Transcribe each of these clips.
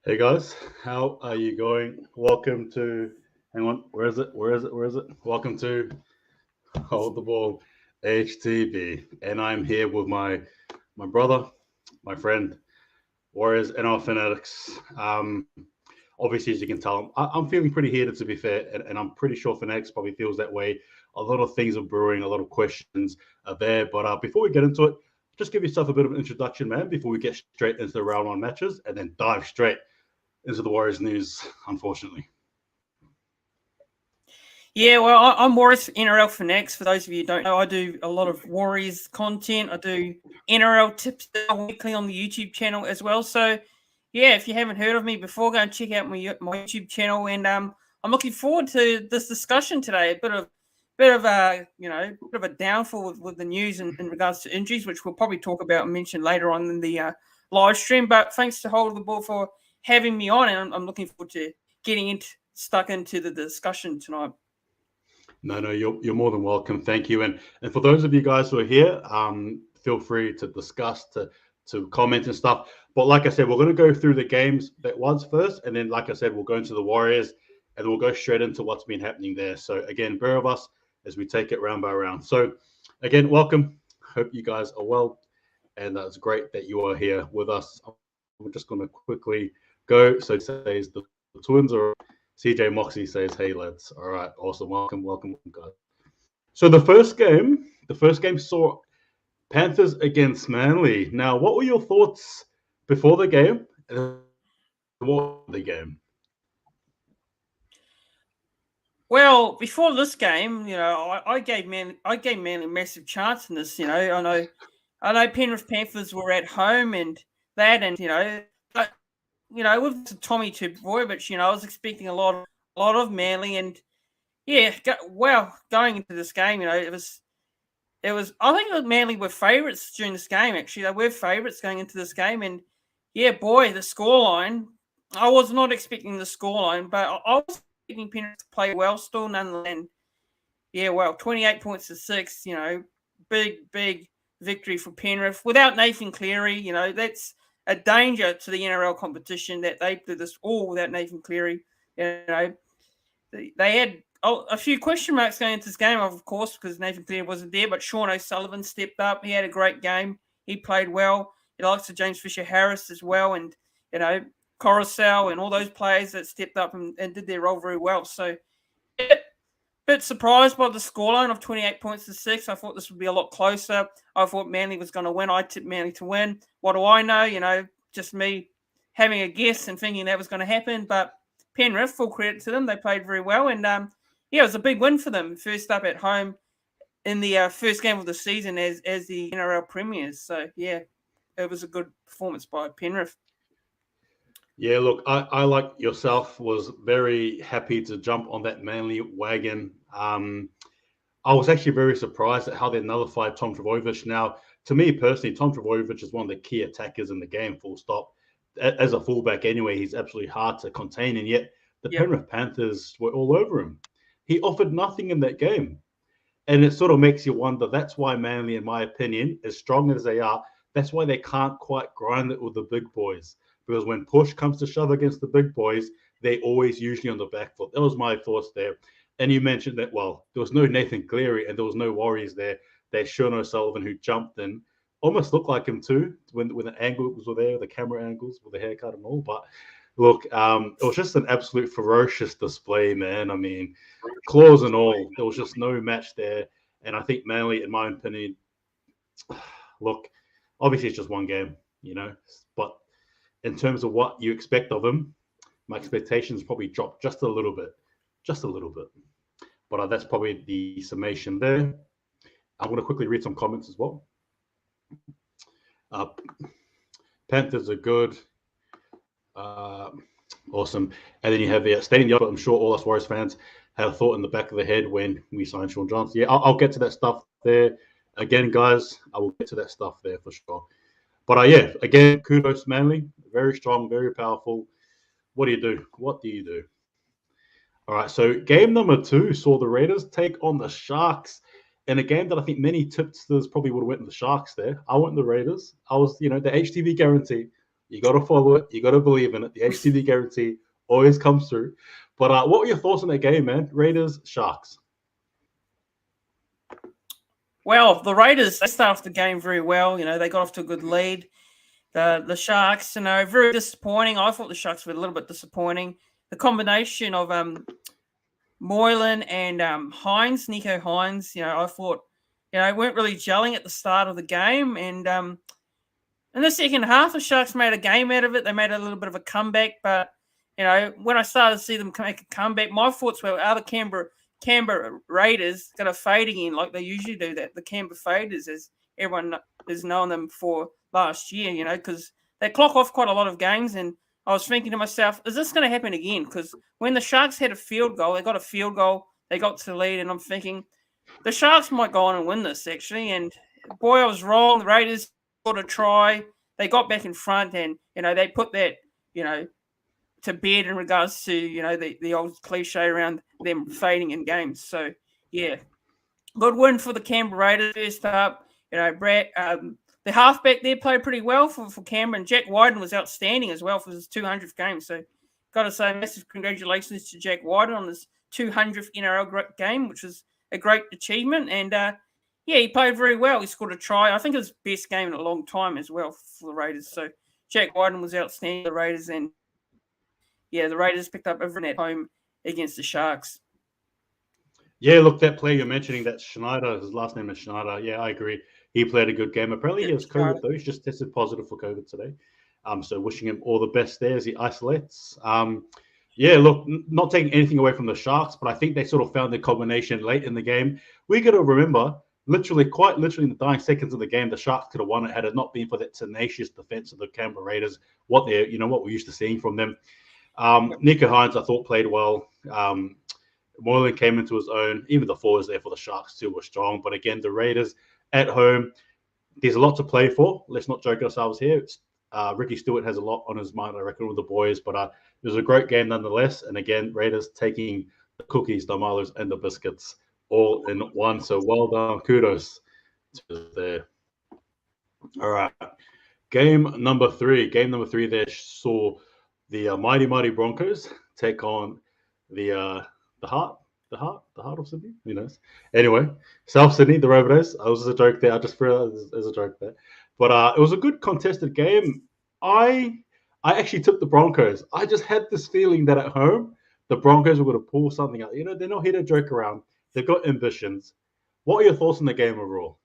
Hey guys, how are you going? Welcome to, hang on, where is it? Welcome to Hold the Ball HTB. And I'm here with my brother, my friend, Warriors NRL Fanatics. Obviously, as you can tell, I'm feeling pretty heated, to be fair, and I'm pretty sure Fanatics probably feels that way. A lot of things are brewing, a lot of questions are there. But before we get into it, just give yourself a bit of an introduction, man, before we get straight into the round one matches and then dive straight into the Warriors news, unfortunately. Yeah, well, I'm Warriors NRL Fanatics. For those of you who don't know, I do a lot of Warriors content. I do NRL tips weekly on the YouTube channel as well. So, yeah, if you haven't heard of me before, go and check out my YouTube channel. And I'm looking forward to this discussion today. A bit of a downfall with the news in regards to injuries, which we'll probably talk about and mention later on in the live stream. But thanks to Hold the Ball for having me on, and I'm looking forward to getting stuck into the discussion tonight. No, you're more than welcome. Thank you. And for those of you guys who are here, feel free to discuss, to comment and stuff. But like I said, we're going to go through the games that was first, and then, like I said, we'll go into the Warriors, and then we'll go straight into what's been happening there. So again, bear with us as we take it round by round. So again, welcome. Hope you guys are well, and it's great that you are here with us. I'm just going to quickly go. So it says the Twins are. CJ Moxie says, "Hey lads, all right, awesome, welcome, guys." So the first game saw Panthers against Manly. Now, what were your thoughts before the game? And what the game? Well, before this game, I gave Manly a massive chance in this. I know Penrith Panthers were at home and that, and with Tommy Tupovic, I was expecting a lot of Manly, and going into this game, it was. I think Manly were favourites during this game. Actually, they were favourites going into this game, and the scoreline. I was not expecting the scoreline, but I was expecting Penrith to play well still, nonetheless. 28 points to 6. Big victory for Penrith without Nathan Cleary. That's a danger to the NRL competition that they did this all without Nathan Cleary. They had a few question marks going into this game, of course, because Nathan Cleary wasn't there, but Sean O'Sullivan stepped up. He had a great game. He played well. He likes James Fisher-Harris as well, and, Coruscant and all those players that stepped up and did their role very well. So, bit surprised by the scoreline of 28 points to 6. I thought this would be a lot closer. I thought Manly was going to win. I tipped Manly to win. What do I know? Just me having a guess and thinking that was going to happen. But Penrith, full credit to them. They played very well. And, it was a big win for them. First up at home in the first game of the season as the NRL premiers. So, it was a good performance by Penrith. Yeah, look, I like yourself, was very happy to jump on that Manly wagon. I was actually very surprised at how they nullified Tom Trbojevic. Now, to me personally, Tom Trbojevic is one of the key attackers in the game, full stop. As a fullback anyway, he's absolutely hard to contain, and yet the Penrith Panthers were all over him. He offered nothing in that game. And it sort of makes you wonder, that's why Manly, in my opinion, as strong as they are, that's why they can't quite grind it with the big boys. Because when push comes to shove against the big boys, they always usually on the back foot. That was my thoughts there. And you mentioned that, well, there was no Nathan Cleary and there was no Warriors there. There's Sean O'Sullivan who jumped in. Almost looked like him too when the angles were there, the camera angles with the haircut and all. But look, it was just an absolute ferocious display, man. I mean, claws and all. There was just no match there. And I think Manly, in my opinion, look, obviously it's just one game, but in terms of what you expect of him, my expectations probably dropped just a little bit. But that's probably the summation there. I'm going to quickly read some comments as well. Panthers are good. Awesome. And then you have the stating the other. I'm sure all us Warriors fans had a thought in the back of the head when we signed Shaun Johnson. Yeah, I'll get to that stuff there. Again, guys, I will get to that stuff there for sure. But again, kudos Manly. Very strong, very powerful. What do you do? All right, so game number 2 saw the Raiders take on the Sharks in a game that I think many tipsters probably would have went with the Sharks there. I went the Raiders. I was, the HTV guarantee You got to follow it. You got to believe in it. The HTB guarantee always comes through. But what were your thoughts on that game, man? Raiders, Sharks. Well, the Raiders, they started off the game very well. They got off to a good lead. The Sharks, very disappointing. I thought the Sharks were a little bit disappointing. The combination of Moylan and Nico Hines, I thought, weren't really gelling at the start of the game. And in the second half, the Sharks made a game out of it. They made a little bit of a comeback. But, when I started to see them make a comeback, my thoughts were, are the Canberra Raiders going to fade again like they usually do? That the Canberra Faders, as everyone has known them for last year, because they clock off quite a lot of games. And I was thinking to myself, is this going to happen again? Because when the Sharks had a field goal, they got a field goal, they got to the lead, and I'm thinking the Sharks might go on and win this, actually. And boy, I was wrong. The Raiders got a try. They got back in front, and, they put that, to bed in regards to, the old cliche around them fading in games. So, yeah, good win for the Canberra Raiders. First up, Brad, the halfback there played pretty well for Canberra, and Jack Wyden was outstanding as well for his 200th game. So, got to say, massive congratulations to Jack Wyden on his 200th NRL game, which was a great achievement. And, he played very well. He scored a try. I think it was his best game in a long time as well for the Raiders. So, Jack Wyden was outstanding for the Raiders. And, the Raiders picked up everything at home against the Sharks. Yeah, look, that player you're mentioning, that's Schneider. His last name is Schneider. Yeah, I agree. He played a good game. Apparently, he has COVID, though. He's just tested positive for COVID today. So wishing him all the best there as he isolates. Look, not taking anything away from the Sharks, but I think they sort of found their combination late in the game. We got to remember, quite literally in the dying seconds of the game, the Sharks could have won it had it not been for that tenacious defense of the Canberra Raiders, what we're used to seeing from them. Nico Hines, I thought, played well. Moylan came into his own. Even the forwards there for the Sharks too were strong. But again, the Raiders at home, there's a lot to play for. Let's not joke ourselves here. Ricky Stewart has a lot on his mind, I reckon, with the boys. But it was a great game nonetheless. And again, Raiders taking the cookies, the Milos, and the biscuits all in one. So well done. Kudos to there. All right. Game number three there saw the mighty Broncos take on the heart of Sydney. Who knows? Anyway, South Sydney, the Rabbitohs. I was a joke there. I just realized there's a joke there. But it was a good contested game. I actually took the Broncos. I just had this feeling that at home, the Broncos were going to pull something out. They're not here to joke around. They've got ambitions. What are your thoughts on the game overall?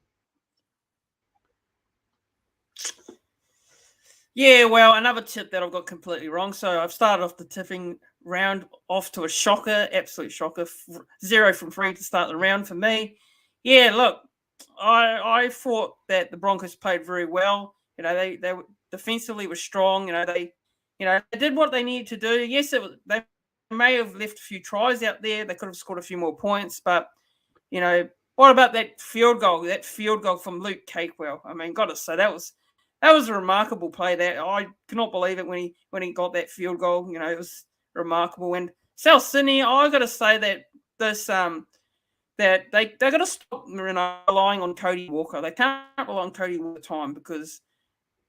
Yeah, well, another tip that I've got completely wrong. So I've started off the tipping round off to a shocker, absolute shocker. 0 from 3 to start the round for me. Yeah, look, I thought that the Broncos played very well. They defensively were strong. They did what they needed to do. Yes, they may have left a few tries out there. They could have scored a few more points, but what about that field goal? That field goal from Luke Cakewell. I mean, got to say that was a remarkable play. That I cannot believe it when he got that field goal. It was remarkable. And South Sydney, I got to say that this that they got to stop relying on Cody Walker. They can't rely on Cody all the time because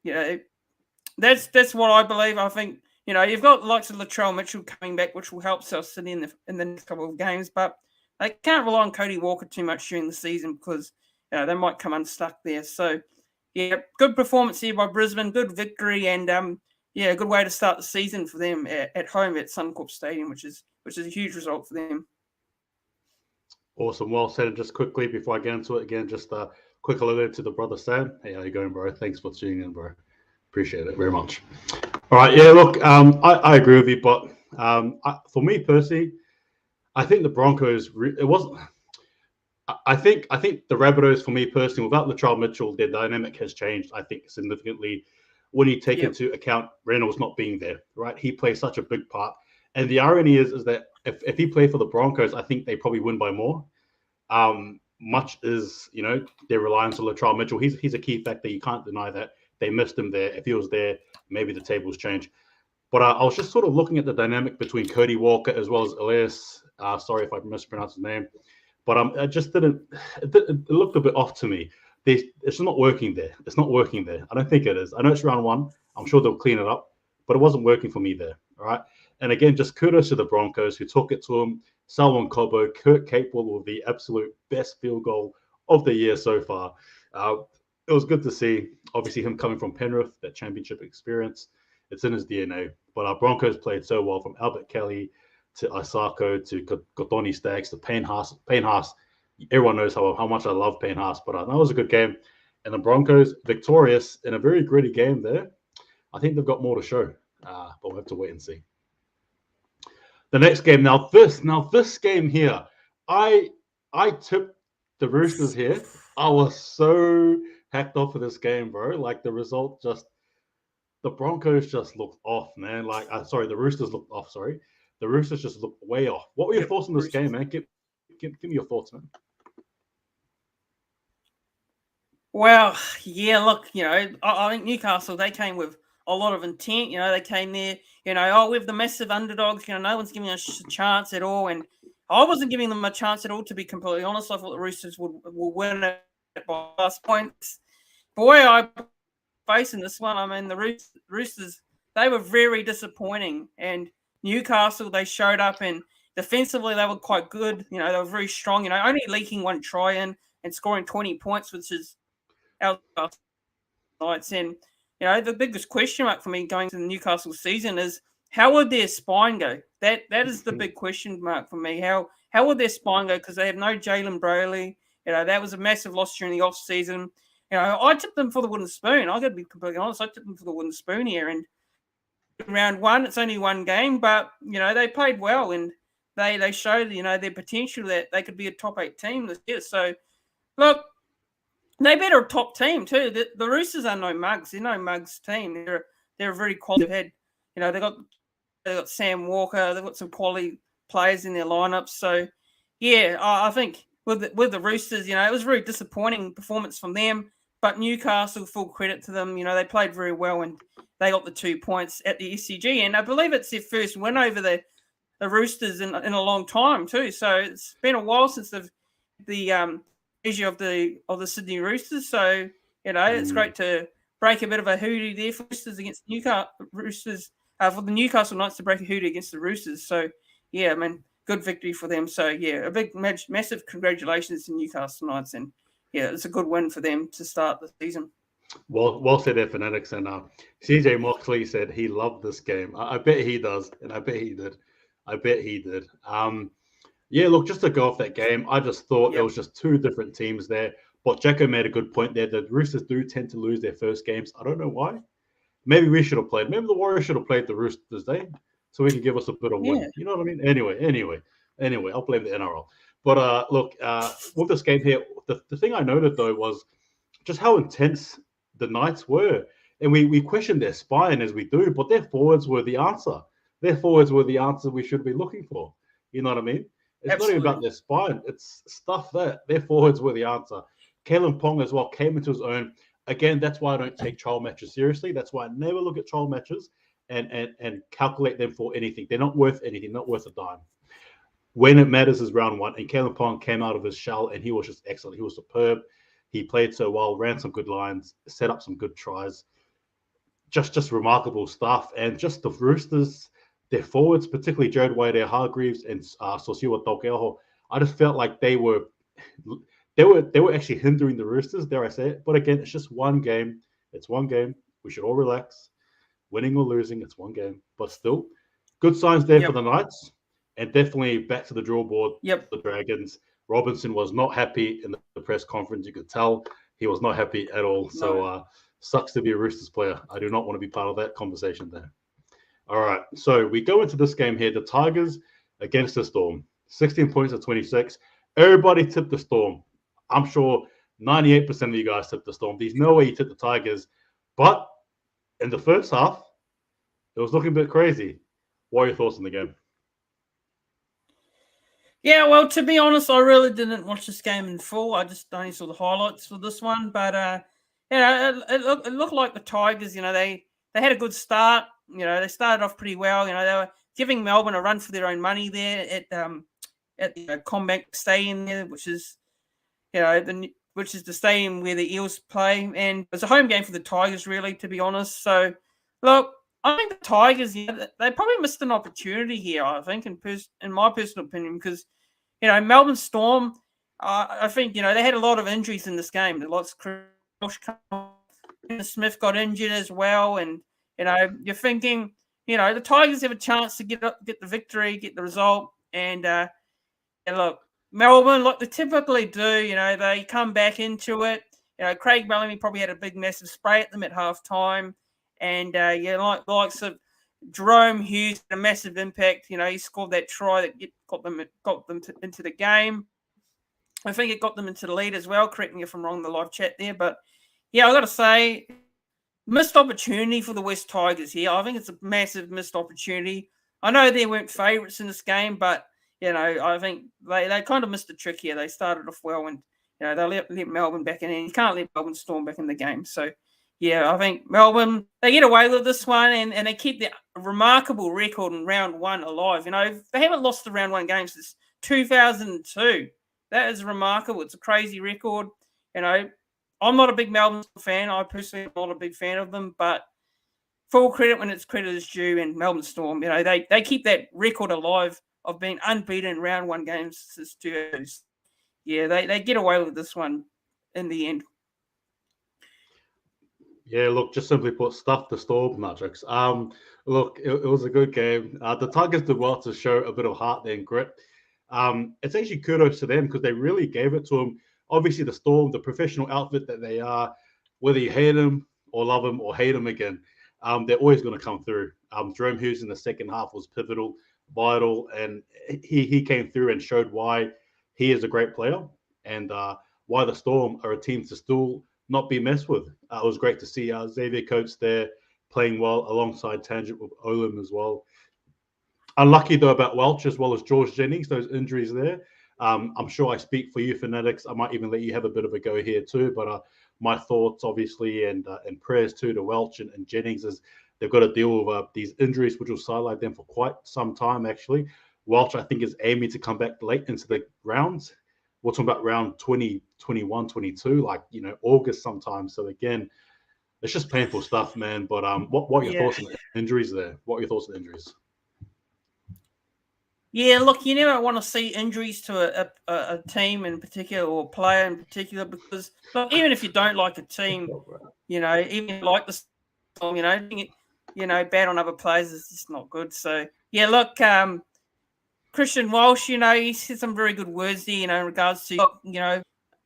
that's what I believe. I think you've got likes of Latrell Mitchell coming back, which will help South Sydney in the next couple of games, but they can't rely on Cody Walker too much during the season because they might come unstuck there. So. Yeah, good performance here by Brisbane, good victory, and a good way to start the season for them at home at Suncorp Stadium, which is a huge result for them. Awesome, well said. And just quickly before I get into it again, just a quick hello to the brother Sam. Hey, how you going, bro? Thanks for tuning in, bro. Appreciate it very much. All right, yeah, look, I agree with you, but for me personally, I think the Broncos. It wasn't. I think the Rabbitohs, for me personally, without Latrell Mitchell, their dynamic has changed, I think, significantly. When you take into account Reynolds not being there, right? He plays such a big part. And the irony is that if he played for the Broncos, I think they probably win by more. Much is, their reliance on Latrell Mitchell. He's a key factor. You can't deny that. They missed him there. If he was there, maybe the tables change. But I was just sort of looking at the dynamic between Cody Walker as well as Elias. Sorry if I mispronounced his name. But I just didn't. It looked a bit off to me. It's not working there. It's not working there. I don't think it is. I know it's round one. I'm sure they'll clean it up, but it wasn't working for me there. All right. And again, just kudos to the Broncos who took it to him. Salwan Cobo, Kurt Capewell with the absolute best field goal of the year so far. It was good to see, obviously, him coming from Penrith, that championship experience. It's in his DNA. But our Broncos played so well, from Albert Kelly to Isako to Kotoni Staggs to Payne Haas. Payne Haas, everyone knows how much I love Payne Haas, but that was a good game. And the Broncos victorious in a very gritty game there. I think they've got more to show, but we'll have to wait and see. The next game, now this game here, I tipped the Roosters here. I was so hacked off of this game, bro. Like the Broncos just looked off, man. Like, the Roosters looked off. Sorry, the Roosters just looked way off. What were your thoughts on this game, man? Give me your thoughts, man. Well, yeah, look, I think Newcastle, they came with a lot of intent. They came there, we're the massive underdogs. No one's giving us a chance at all. And I wasn't giving them a chance at all, to be completely honest. I thought the Roosters would win it by last points. Boy, I facing this one. I mean, the Roosters, they were very disappointing. And Newcastle, they showed up, and defensively, they were quite good. They were very strong, only leaking one try in and scoring 20 points, which is our nights. And, the biggest question mark for me going to the Newcastle season is, how would their spine go? That is the big question mark for me. How would their spine go? Because they have no Jalen Brayley. That was a massive loss during the off season. I tipped them for the wooden spoon. I got to be completely honest. I tipped them for the wooden spoon here. And in round one, it's only one game, but they played well, and they showed their potential that they could be a top 8 team this year. So look, they beat a top team too. The Roosters are no mugs. They're no mugs team. They're a very quality head. They got Sam Walker. They've got some quality players in their lineups. So yeah, I think with the Roosters, it was a very disappointing performance from them. But Newcastle, full credit to them. They played very well, and they got the 2 points at the SCG. And I believe it's their first win over the Roosters in a long time too. So it's been a while since the measure of the Sydney Roosters. So it's great to break a bit of a hoodoo there for Roosters against Roosters. For the Newcastle Knights to break a hoodoo against the Roosters. So yeah, I mean, good victory for them. So yeah, a big massive congratulations to Newcastle Knights, and yeah, it's a good win for them to start the season. Well said there, Fanatics. And CJ Moxley said he loved this game. I bet he does, and I bet he did. Yeah, look, just to go off that game, I just thought there was just two different teams there. But Jacko made a good point there. The Roosters do tend to lose their first games. I don't know why. Maybe we should have played. Maybe the Warriors should have played the Roosters, so we can give us a bit of win. You know what I mean? Anyway, I'll blame the NRL. But look, with this game here, the thing I noted though was just how intense the Knights were, and we questioned their spine as we do, but their forwards were the answer. Their forwards were the answer we should be looking for. You know what I mean? It's not even about their spine. It's stuff that their forwards were the answer. Kalen Pong as well came into his own. Again, that's why I don't take trial matches seriously. That's why I never look at trial matches and calculate them for anything. They're not worth anything, not worth a dime. When it matters is round one, and Kalen Pong came out of his shell, and he was just excellent. He was superb. He played so well, ran some good lines, set up some good tries. Just remarkable stuff. And just the Roosters, their forwards, particularly Jared Waerea-Hargreaves and Sosiua Taukeiaho, I just felt like they were actually hindering the Roosters, dare I say it. But again, it's just one game. It's one game. We should all relax. Winning or losing, it's one game. But still, good signs there for the Knights. And definitely back to the draw board for the Dragons. Robinson was not happy in the press conference. You could tell he was not happy at all. No. So sucks to be a Roosters player. I do not want to be part of that conversation there. All right. So we go into this game here. The Tigers against the Storm. 16 points to 26. Everybody tipped the Storm. I'm sure 98% of you guys tipped the Storm. There's no way you tipped the Tigers. But in the first half, it was looking a bit crazy. What are your thoughts on the game? Yeah, well, to be honest, I really didn't watch this game in full. I just only saw the highlights for this one. But, it looked like the Tigers, they had a good start. They started off pretty well. They were giving Melbourne a run for their own money there at Combank Stadium there, which is, which is the stadium where the Eels play. And it was a home game for the Tigers, really, to be honest. So Look, I think the Tigers, they probably missed an opportunity here, I think, in my personal opinion, because, Melbourne Storm, I think, they had a lot of injuries in this game. Lots of Smith got injured as well. And, you're thinking, the Tigers have a chance to get the victory, get the result. And look, Melbourne, like they typically do, they come back into it. Craig Bellamy probably had a big, massive spray at them at halftime. And, likes of Jerome Hughes had a massive impact. He scored that try that got them into the game. I think it got them into the lead as well. Correct me if I'm wrong in the live chat there. But, yeah, I got to say, missed opportunity for the West Tigers here. I think it's a massive missed opportunity. I know they weren't favourites in this game, but, I think they kind of missed the trick here. They started off well and, they let Melbourne back in. And you can't let Melbourne Storm back in the game. So, yeah, I think Melbourne, they get away with this one and they keep their remarkable record in round one alive. They haven't lost the round one game since 2002. That is remarkable. It's a crazy record. I'm not a big Melbourne fan. I personally am not a big fan of them, but full credit when it's credit is due. And Melbourne Storm, they keep that record alive of being unbeaten in round one games since 2002. Yeah, they get away with this one in the end. Yeah, look, just simply put, stuff the Storm, Matrix. Look, it was a good game. The Tigers did well to show a bit of heart and grit. It's actually kudos to them because they really gave it to them. Obviously, the Storm, the professional outfit that they are, whether you hate them or love them or hate them again, they're always going to come through. Jerome Hughes in the second half was pivotal, vital, and he came through and showed why he is a great player and why the Storm are a team to still not be messed with. It was great to see Xavier Coates there playing well alongside Tangent with Olam as well. Unlucky though about Welch as well as George Jennings, those injuries there. I'm sure I speak for you fanatics. I might even let you have a bit of a go here too. But my thoughts, obviously, and prayers too to Welch and Jennings as they've got to deal with these injuries, which will sideline them for quite some time. Actually, Welch I think is aiming to come back late into the rounds. We're talking about round 20, 21, 22, like, August sometime. So, again, it's just painful stuff, man. But what are your thoughts on the injuries there? What are your thoughts on the injuries? Yeah, look, you never want to see injuries to a team in particular or a player in particular because, look, even if you don't like a team, even if you like the song, bad on other players is just not good. So, yeah, look, Christian Walsh, he said some very good words there, in regards to,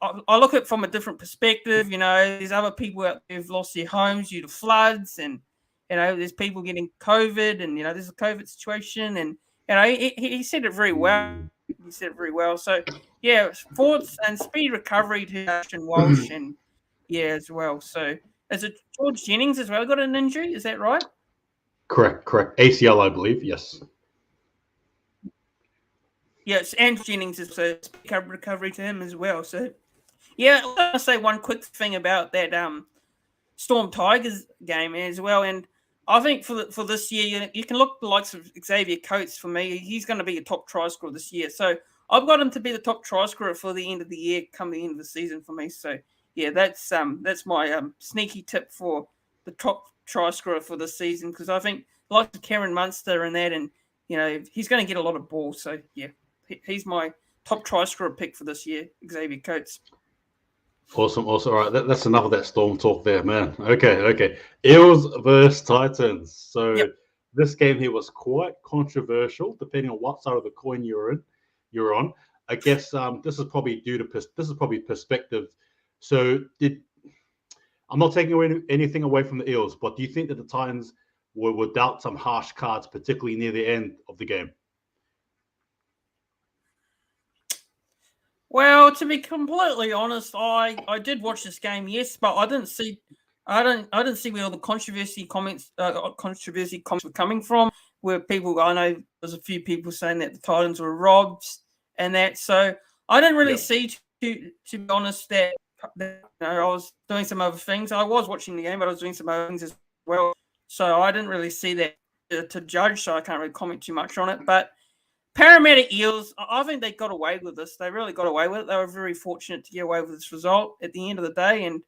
I look at it from a different perspective. There's other people out there who've lost their homes due to floods and, there's people getting COVID and, there's a COVID situation and, he said it very well. He said it very well. So, yeah, thoughts and speed recovery to Christian Walsh and, as well. So, is it George Jennings as well got an injury? Is that right? Correct. ACL, I believe, yes. Yes, and Jennings is a recovery to him as well. So, yeah, I want to say one quick thing about that Storm Tigers game as well. And I think for this year, you can look at the likes of Xavier Coates for me. He's going to be a top try scorer this year. So I've got him to be the top try scorer for the end of the year, come the end of the season for me. So, yeah, that's my sneaky tip for the top try scorer for the season because I think like Karen Munster and that, and he's going to get a lot of balls. So yeah, he's my top try scorer pick for this year, Xavier Coates. Awesome. All right, that's enough of that Storm talk there, man. Okay. Eels versus Titans. So This game here was quite controversial, depending on what side of the coin you're on. I guess this is probably perspective. So I'm not taking anything away from the Eels, but do you think that the Titans were dealt some harsh cards, particularly near the end of the game? Well, to be completely honest, I did watch this game, yes, but I didn't see where all the controversy comments were coming from. Where I know there's a few people saying that the Titans were robbed and that, so I didn't really see to be honest that I was doing some other things. I was watching the game, but I was doing some other things as well, so I didn't really see that to judge. So I can't really comment too much on it, but. Parramatta Eels, I think they got away with this. They really got away with it. They were very fortunate to get away with this result at the end of the day. And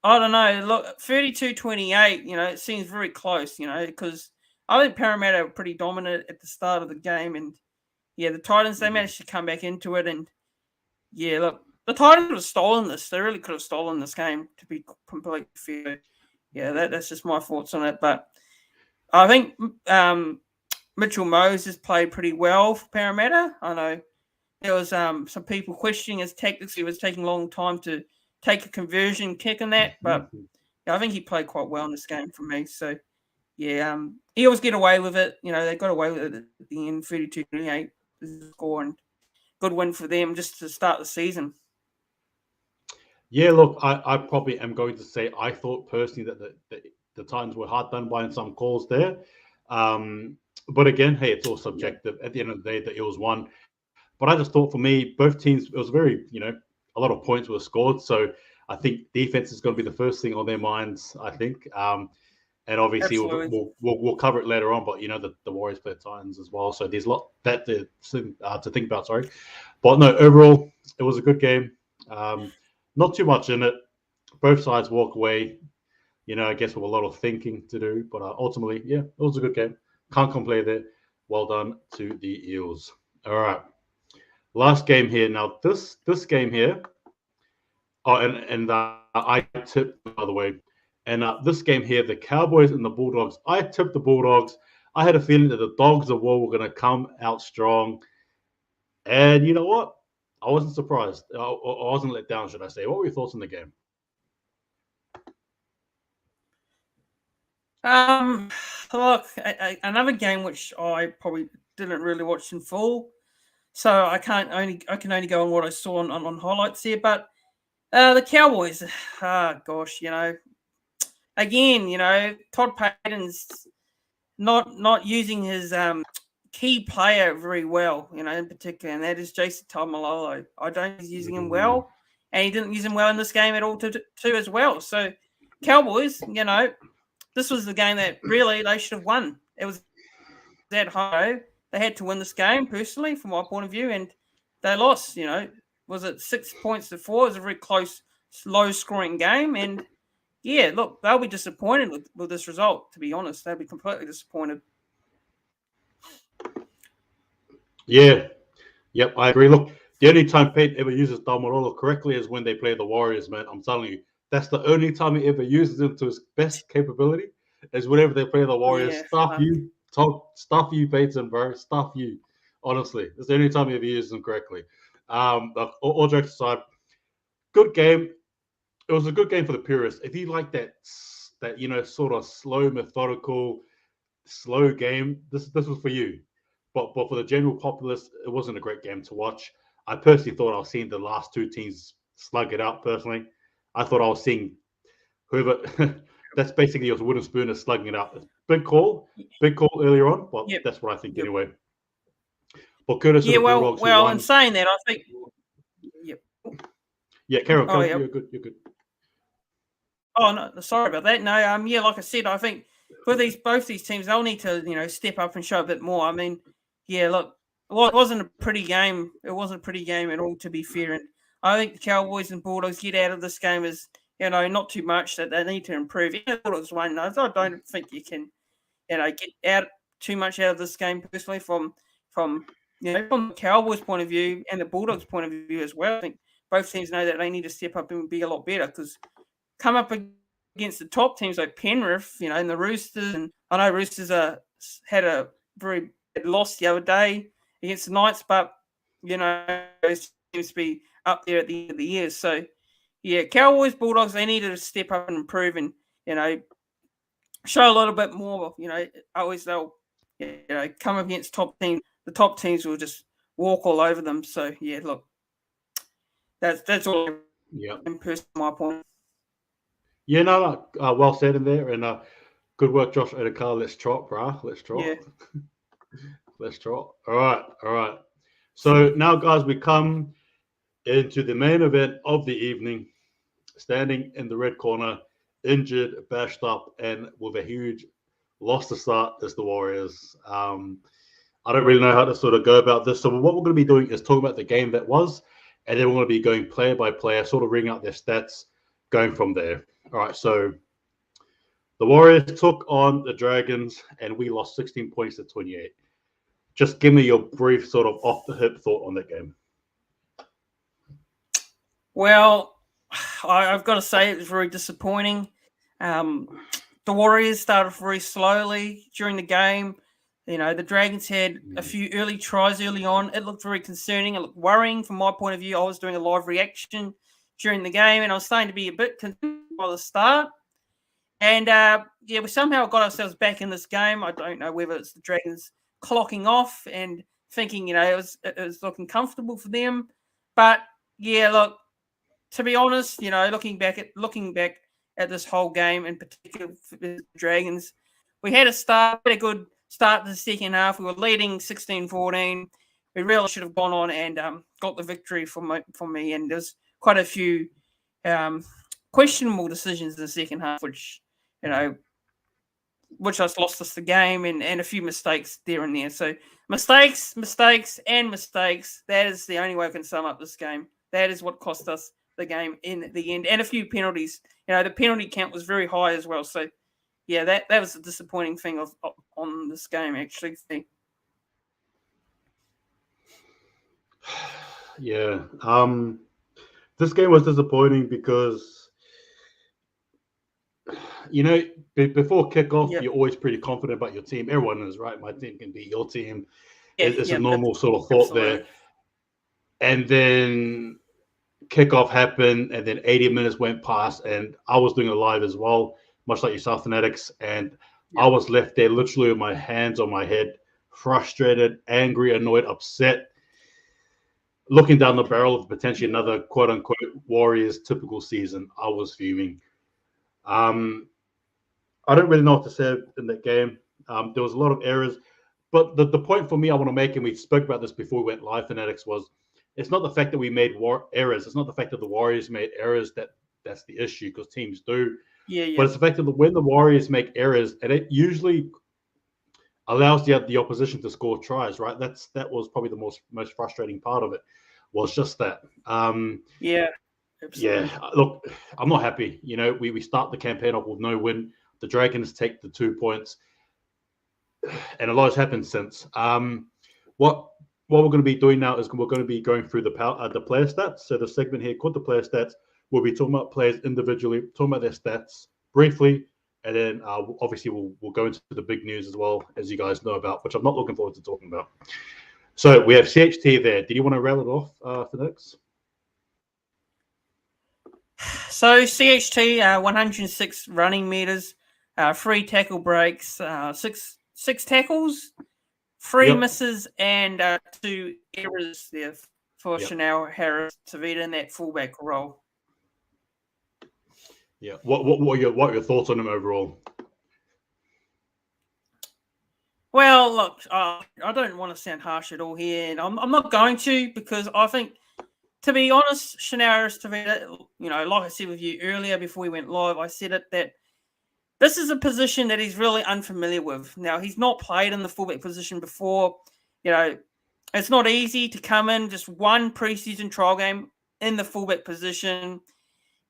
I don't know. Look, 32-28, it seems very close, because I think Parramatta were pretty dominant at the start of the game. And, the Titans, they managed to come back into it. And, look, the Titans could have stolen this. They really could have stolen this game, to be completely fair. That's just my thoughts on it. But I think Mitchell Moses played pretty well for Parramatta. I know there was some people questioning his tactics. He was taking a long time to take a conversion kick in that, but I think he played quite well in this game for me. So, he always get away with it. They got away with it at the end, 32-28 score, and good win for them just to start the season. Yeah, look, I probably am going to say I thought personally that the Titans were hard done by in some calls there. But again, hey, it's all subjective. At the end of the day, the Eels won. But I just thought for me, both teams, it was very, a lot of points were scored. So I think defense is going to be the first thing on their minds, I think. And obviously we'll cover it later on, but the Warriors play the Titans as well. So there's a lot that to think about, sorry. But no, overall, it was a good game. Not too much in it. Both sides walk away, I guess with a lot of thinking to do. But ultimately, it was a good game. Can't complain there. Well done to the Eels. All right. Last game here. Now, this game here, I tipped, by the way, and this game here, the Cowboys and the Bulldogs, I tipped the Bulldogs. I had a feeling that the Dogs of War were going to come out strong. And you know what? I wasn't surprised. I wasn't let down, should I say. What were your thoughts on the game? Look, another game which I probably didn't really watch in full. So I can only go on what I saw on highlights here. But the Cowboys, gosh, again, Todd Payton's not using his key player very well, in particular, and that is Jason Taumalolo. I don't think he's using him well, and he didn't use him well in this game at all too as well. So Cowboys, this was the game that really they should have won. It was at home. They had to win this game, personally, from my point of view, and they lost. Was it 6 points to 4? It was a very close, low-scoring game, and look, they'll be disappointed with this result. To be honest, they'll be completely disappointed. Yeah, yep, I agree. Look, the only time Payton ever uses Taumalolo correctly is when they play the Warriors, man. I'm telling you, that's the only time he ever uses him to his best capability. Is whenever they play the Warriors. Stuff you, Payton, bro. Stuff you. Honestly, it's the only time he ever uses them correctly. All jokes aside, good game. It was a good game for the purists. If you like that sort of slow, methodical, slow game, this was for you. But for the general populace, it wasn't a great game to watch. I personally thought I was seeing the last two teams slug it out. Personally, I thought I was seeing whoever. That's basically your wooden spoon is slugging it out. Big call earlier on, but that's what I think anyway. But Curtis, well, in saying that, I think. Yeah, Carol, you're good. Oh no, sorry about that. No, like I said, I think for both these teams, they'll need to step up and show a bit more. I mean, look, it wasn't a pretty game. It wasn't a pretty game at all, to be fair. And I think the Cowboys and Bulldogs get out of this game as not too much, that they need to improve. The Bulldogs won. I don't think you can, get out too much out of this game personally from the Cowboys' point of view and the Bulldogs' point of view as well. I think both teams know that they need to step up and be a lot better, because come up against the top teams like Penrith, and the Roosters, and I know Roosters had a very bad loss the other day against the Knights, but it seems to be up there at the end of the year. So Cowboys, Bulldogs, they need to step up and improve and show a little bit more. Always they'll come up against top teams. The top teams will just walk all over them. So look, that's all. Yeah, in person, my point. Yeah, no, well said in there, and good work, Josh Odekar. Let's trot, brah. Let's trot. Yeah. Let's trot. All right. So now, guys, we come into the main event of the evening. Standing in the red corner, injured, bashed up, and with a huge loss to start is the Warriors. I don't really know how to sort of go about this. So what we're going to be doing is talking about the game that was, and then we're going to be going player by player, sort of reading out their stats, going from there. All right, so the Warriors took on the Dragons, and we lost 16 points to 28. Just give me your brief sort of off-the-hip thought on that game. Well, I've got to say it was very disappointing. The Warriors started very slowly during the game. You know, the Dragons had a few early tries early on. It looked very concerning. It looked worrying from my point of view. I was doing a live reaction during the game, and I was starting to be a bit concerned by the start. And, we somehow got ourselves back in this game. I don't know whether it's the Dragons clocking off and thinking, it was looking comfortable for them. But, yeah, look, to be honest, looking back at this whole game, in particular for the Dragons, we had a good start to the second half. We were leading 16-14. We really should have gone on and got the victory for me. And there's quite a few questionable decisions in the second half, which just lost us the game, and a few mistakes there and there. So mistakes, and mistakes. That is the only way I can sum up this game. That is what cost us the game in the end, and a few penalties. The penalty count was very high as well. So, yeah, that was a disappointing thing on this game, actually. Yeah. This game was disappointing because, before kickoff, You're always pretty confident about your team. Everyone is, right? My team can beat your team. It's a normal sort of thought there. And then kickoff happened, and then 80 minutes went past, and I was doing it live as well, much like yourself, Fanatics, and I was left there literally with my hands on my head, frustrated, angry, annoyed, upset, looking down the barrel of potentially another quote-unquote Warriors typical season. I was fuming. I don't really know what to say in that game. There was a lot of errors, but the point for me I want to make, and we spoke about this before we went live, Fanatics, was it's not the fact that we made errors. It's not the fact that the Warriors made errors that's the issue, because teams do. Yeah. But it's the fact that when the Warriors make errors, and it usually allows the opposition to score tries, right? That was probably the most frustrating part of it. Was just that. Yeah. Absolutely. Yeah. Look, I'm not happy. We start the campaign off with no win. The Dragons take the 2 points, and a lot has happened since. What we're going to be doing now is we're going to be going through the player stats. So the segment here called the player stats, we'll be talking about players individually, talking about their stats briefly, and then obviously we'll go into the big news as well, as you guys know about, which I'm not looking forward to talking about. So we have CHT there. Did you want to rattle it off for next? So CHT, 106 running meters, 3 tackle breaks, six tackles, 3 misses, and 2 errors there for Shaun Harris-Tavita in that fullback role. Yeah. What are your thoughts on him overall? Well, look, I don't want to sound harsh at all here, and I'm not going to, because I think, to be honest, Shaun Harris-Tavita, like I said with you earlier before we went live, I said it, that this is a position that he's really unfamiliar with. Now, he's not played in the fullback position before. It's not easy to come in just one preseason trial game in the fullback position.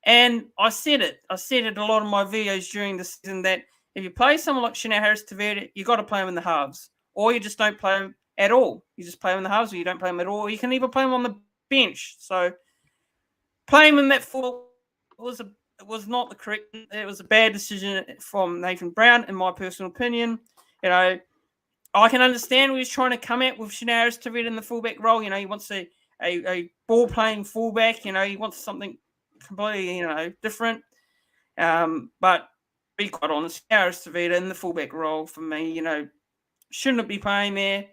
And I said it in a lot of my videos during the season, that if you play someone like Shaun Harris-Tavita, you got to play him in the halves, or you just don't play him at all. You just play him in the halves, or you don't play him at all. Or you can even play him on the bench. So playing him in that full was not the correct. It was a bad decision from Nathan Brown, in my personal opinion. I can understand what he's trying to come at with Shaun Harris-Tavita in the fullback role. He wants a ball playing fullback. He wants something completely different. But be quite honest, Harris-Tavita in the fullback role for me, shouldn't be playing there.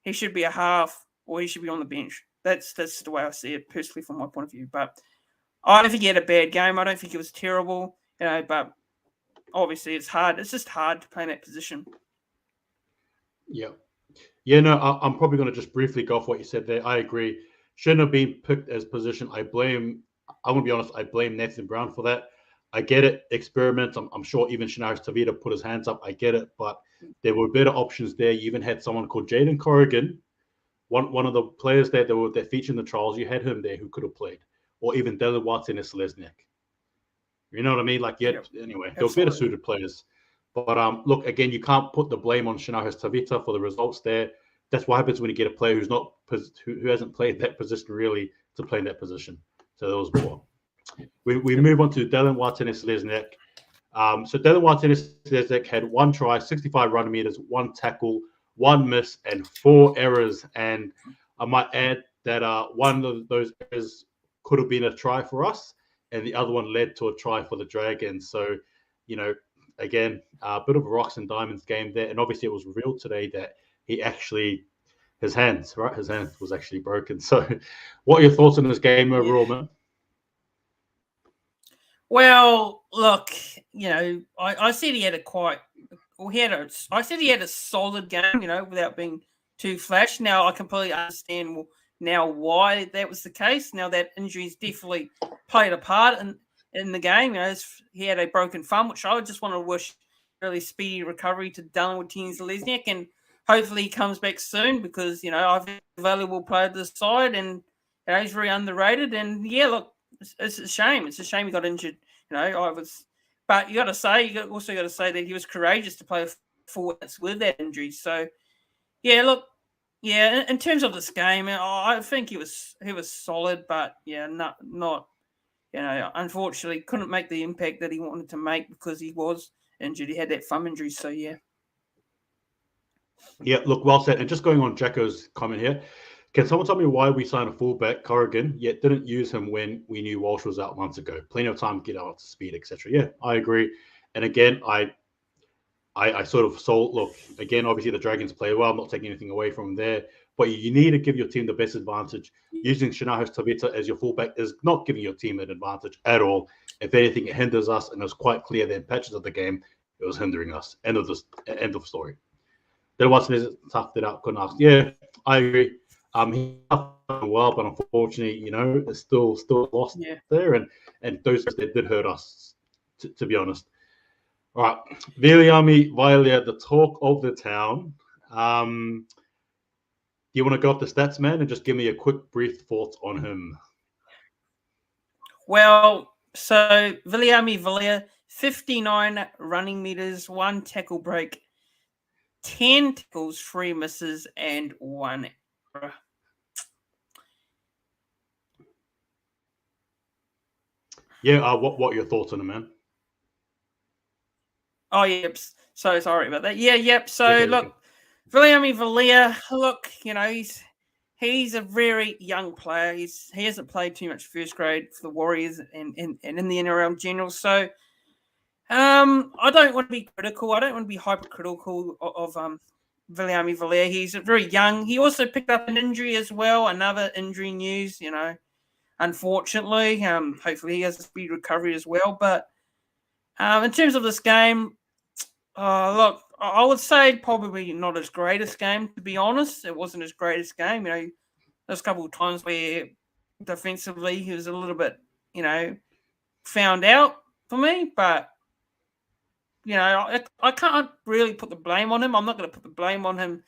He should be a half, or he should be on the bench. That's the way I see it personally from my point of view. But I don't think he had a bad game. I don't think it was terrible, but obviously it's hard. It's just hard to play in that position. Yeah. Yeah, no, I'm probably going to just briefly go off what you said there. I agree. Shouldn't have been picked as position. I'm going to be honest, I blame Nathan Brown for that. I get it. Experiments. I'm sure even Shaun Harris-Tavita put his hands up. I get it. But there were better options there. You even had someone called Jaden Corrigan, one of the players that featured in the trials. You had him there who could have played. Or even Dylan Watson and Selesniak. You know what I mean? Like, Yep. anyway, they're better suited players. But look, again, you can't put the blame on Shinaha Tavita for the results there. That's what happens when you get a player who hasn't played that position really to play in that position. So that was poor. We move on to Dylan Martinez-Lesniak. So Dylan Martinez-Lesniak had 1 try, 65 run meters, 1 tackle, 1 miss, and 4 errors. And I might add that one of those errors could have been a try for us, and the other one led to a try for the Dragons. So, again, a bit of a rocks and diamonds game there. And obviously it was revealed today that his hand was actually broken. So what are your thoughts on this game overall, man? Well, look, I said he had I said he had a solid game, without being too flash. Now I completely understand now why that was the case. Now that injuries definitely played a part in the game. He had a broken thumb, which I just want to wish really speedy recovery to Dylan Martinez-Lesniak, and hopefully he comes back soon because, I've been a valuable player to the side, and he's very underrated. And yeah, look, it's a shame. It's a shame he got injured. But you also got to say that he was courageous to play forwards with that injury. So yeah, look, yeah, in terms of this game, I think he was solid, but yeah, not unfortunately couldn't make the impact that he wanted to make because he was injured. He had that thumb injury. So yeah. Yeah, look, well said. And just going on Jacko's comment here, can someone tell me why we signed a fullback, Corrigan, yet didn't use him when we knew Walsh was out months ago? Plenty of time to get out to speed, etc. Yeah, I agree. And again, I sort of look, again, obviously the Dragons play well. I'm not taking anything away from there. But you need to give your team the best advantage. Using Shinaha Tavita as your fullback is not giving your team an advantage at all. If anything, it hinders us. And it was quite clear that in patches of the game, it was hindering us. End of story. Then once it toughed it out, couldn't ask. Yeah, I agree. He well, but unfortunately, it's still lost there, and those that did hurt us, to be honest. All right, Vailea, the talk of the town. Do you want to go off the stats, man, and just give me a quick, brief thoughts on him? Well, so Vailea, 59 running meters, 1 tackle break, 10 tackles, 3 misses, and 1 error. Yeah, what are your thoughts on him, man? Oh, yep. So sorry about that. Yeah, yep. So look, Vailea, look, he's a very young player. He hasn't played too much first grade for the Warriors and in the NRL in general. So I don't want to be critical. I don't want to be hypercritical of Vailea. He's very young. He also picked up an injury as well. Another injury news, unfortunately. Hopefully he has a speedy recovery as well. But in terms of this game, look, I would say probably not his greatest game, to be honest. It wasn't his greatest game. There's a couple of times where defensively he was a little bit, found out for me. But, I can't really put the blame on him. I'm not going to put the blame on him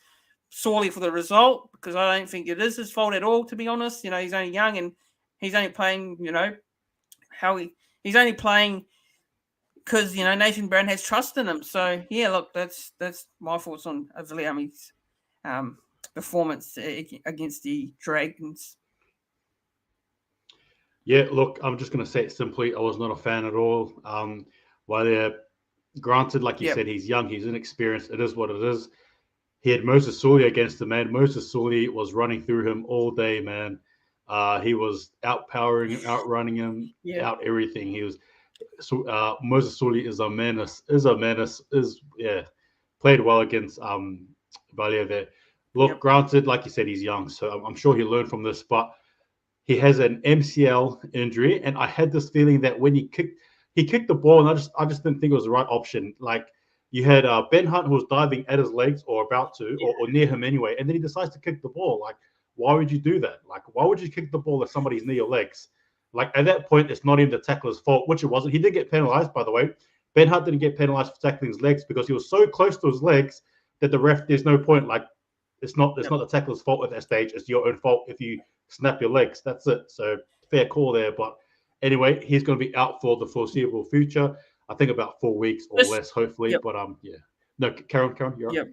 solely for the result because I don't think it is his fault at all, to be honest. He's only young and he's only playing, he's only playing because, Nathan Brown has trust in him. So, yeah, look, that's my thoughts on Vailea's performance against the Dragons. Yeah, look, I'm just going to say it simply. I was not a fan at all. While they're granted, like you said, he's young, he's inexperienced. It is what it is. He had Moses Sully against him, man. Moses Sully was running through him all day, man. He was outpowering him, outrunning him, out everything. He was Moses Sully is a menace. Played well against Vailea there. Look, granted, like you said, he's young, so I'm sure he'll learn from this. But he has an MCL injury, and I had this feeling that when he kicked the ball, and I just didn't think it was the right option. Like you had Ben Hunt who was diving at his legs or about to, or near him anyway, and then he decides to kick the ball. Like, why would you do that? Like, why would you kick the ball if somebody's near your legs? Like, at that point, it's not even the tackler's fault, which it wasn't. He did get penalized, by the way. Ben Hunt didn't get penalized for tackling his legs because he was so close to his legs that the ref, there's no point. Like, it's not the tackler's fault at that stage. It's your own fault if you snap your legs. That's it. So, fair call there. But Anyway, he's going to be out for the foreseeable future. I think about 4 weeks or less, hopefully. Yep. But yeah. No, Karen, you're up. Yep.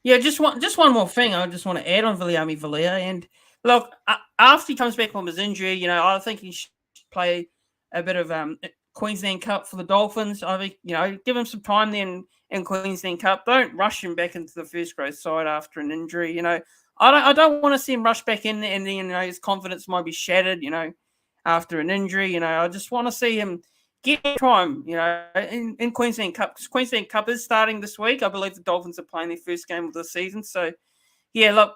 Yeah, just one more thing. I just want to add on Vailea. And look, after he comes back from his injury, I think he should play a bit of Queensland Cup for the Dolphins. I think give him some time then in Queensland Cup. Don't rush him back into the first grade side after an injury. I don't want to see him rush back in and then his confidence might be shattered. After an injury. I just want to see him get time, in Queensland Cup, because Queensland Cup is starting this week. I believe the Dolphins are playing their first game of the season. So, yeah, look,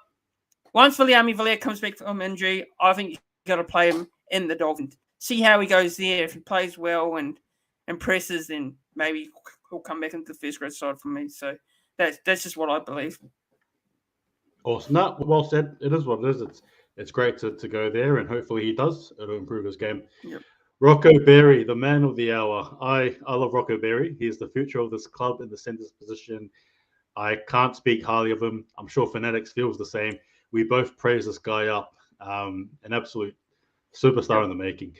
once Vailea comes back from injury, I think you've got to play him in the Dolphins. See how he goes there. If he plays well and impresses, then maybe he'll come back into the first grade side for me. So that's just what I believe. Awesome. No, well said. It is what it is. It's great to go there, and hopefully he does. It'll improve his game. Yep. Rocco Berry, the man of the hour. I love Rocco Berry. He's the future of this club in the centres position. I can't speak highly of him. I'm sure Fanatics feels the same. We both praise this guy up. An absolute superstar in the making.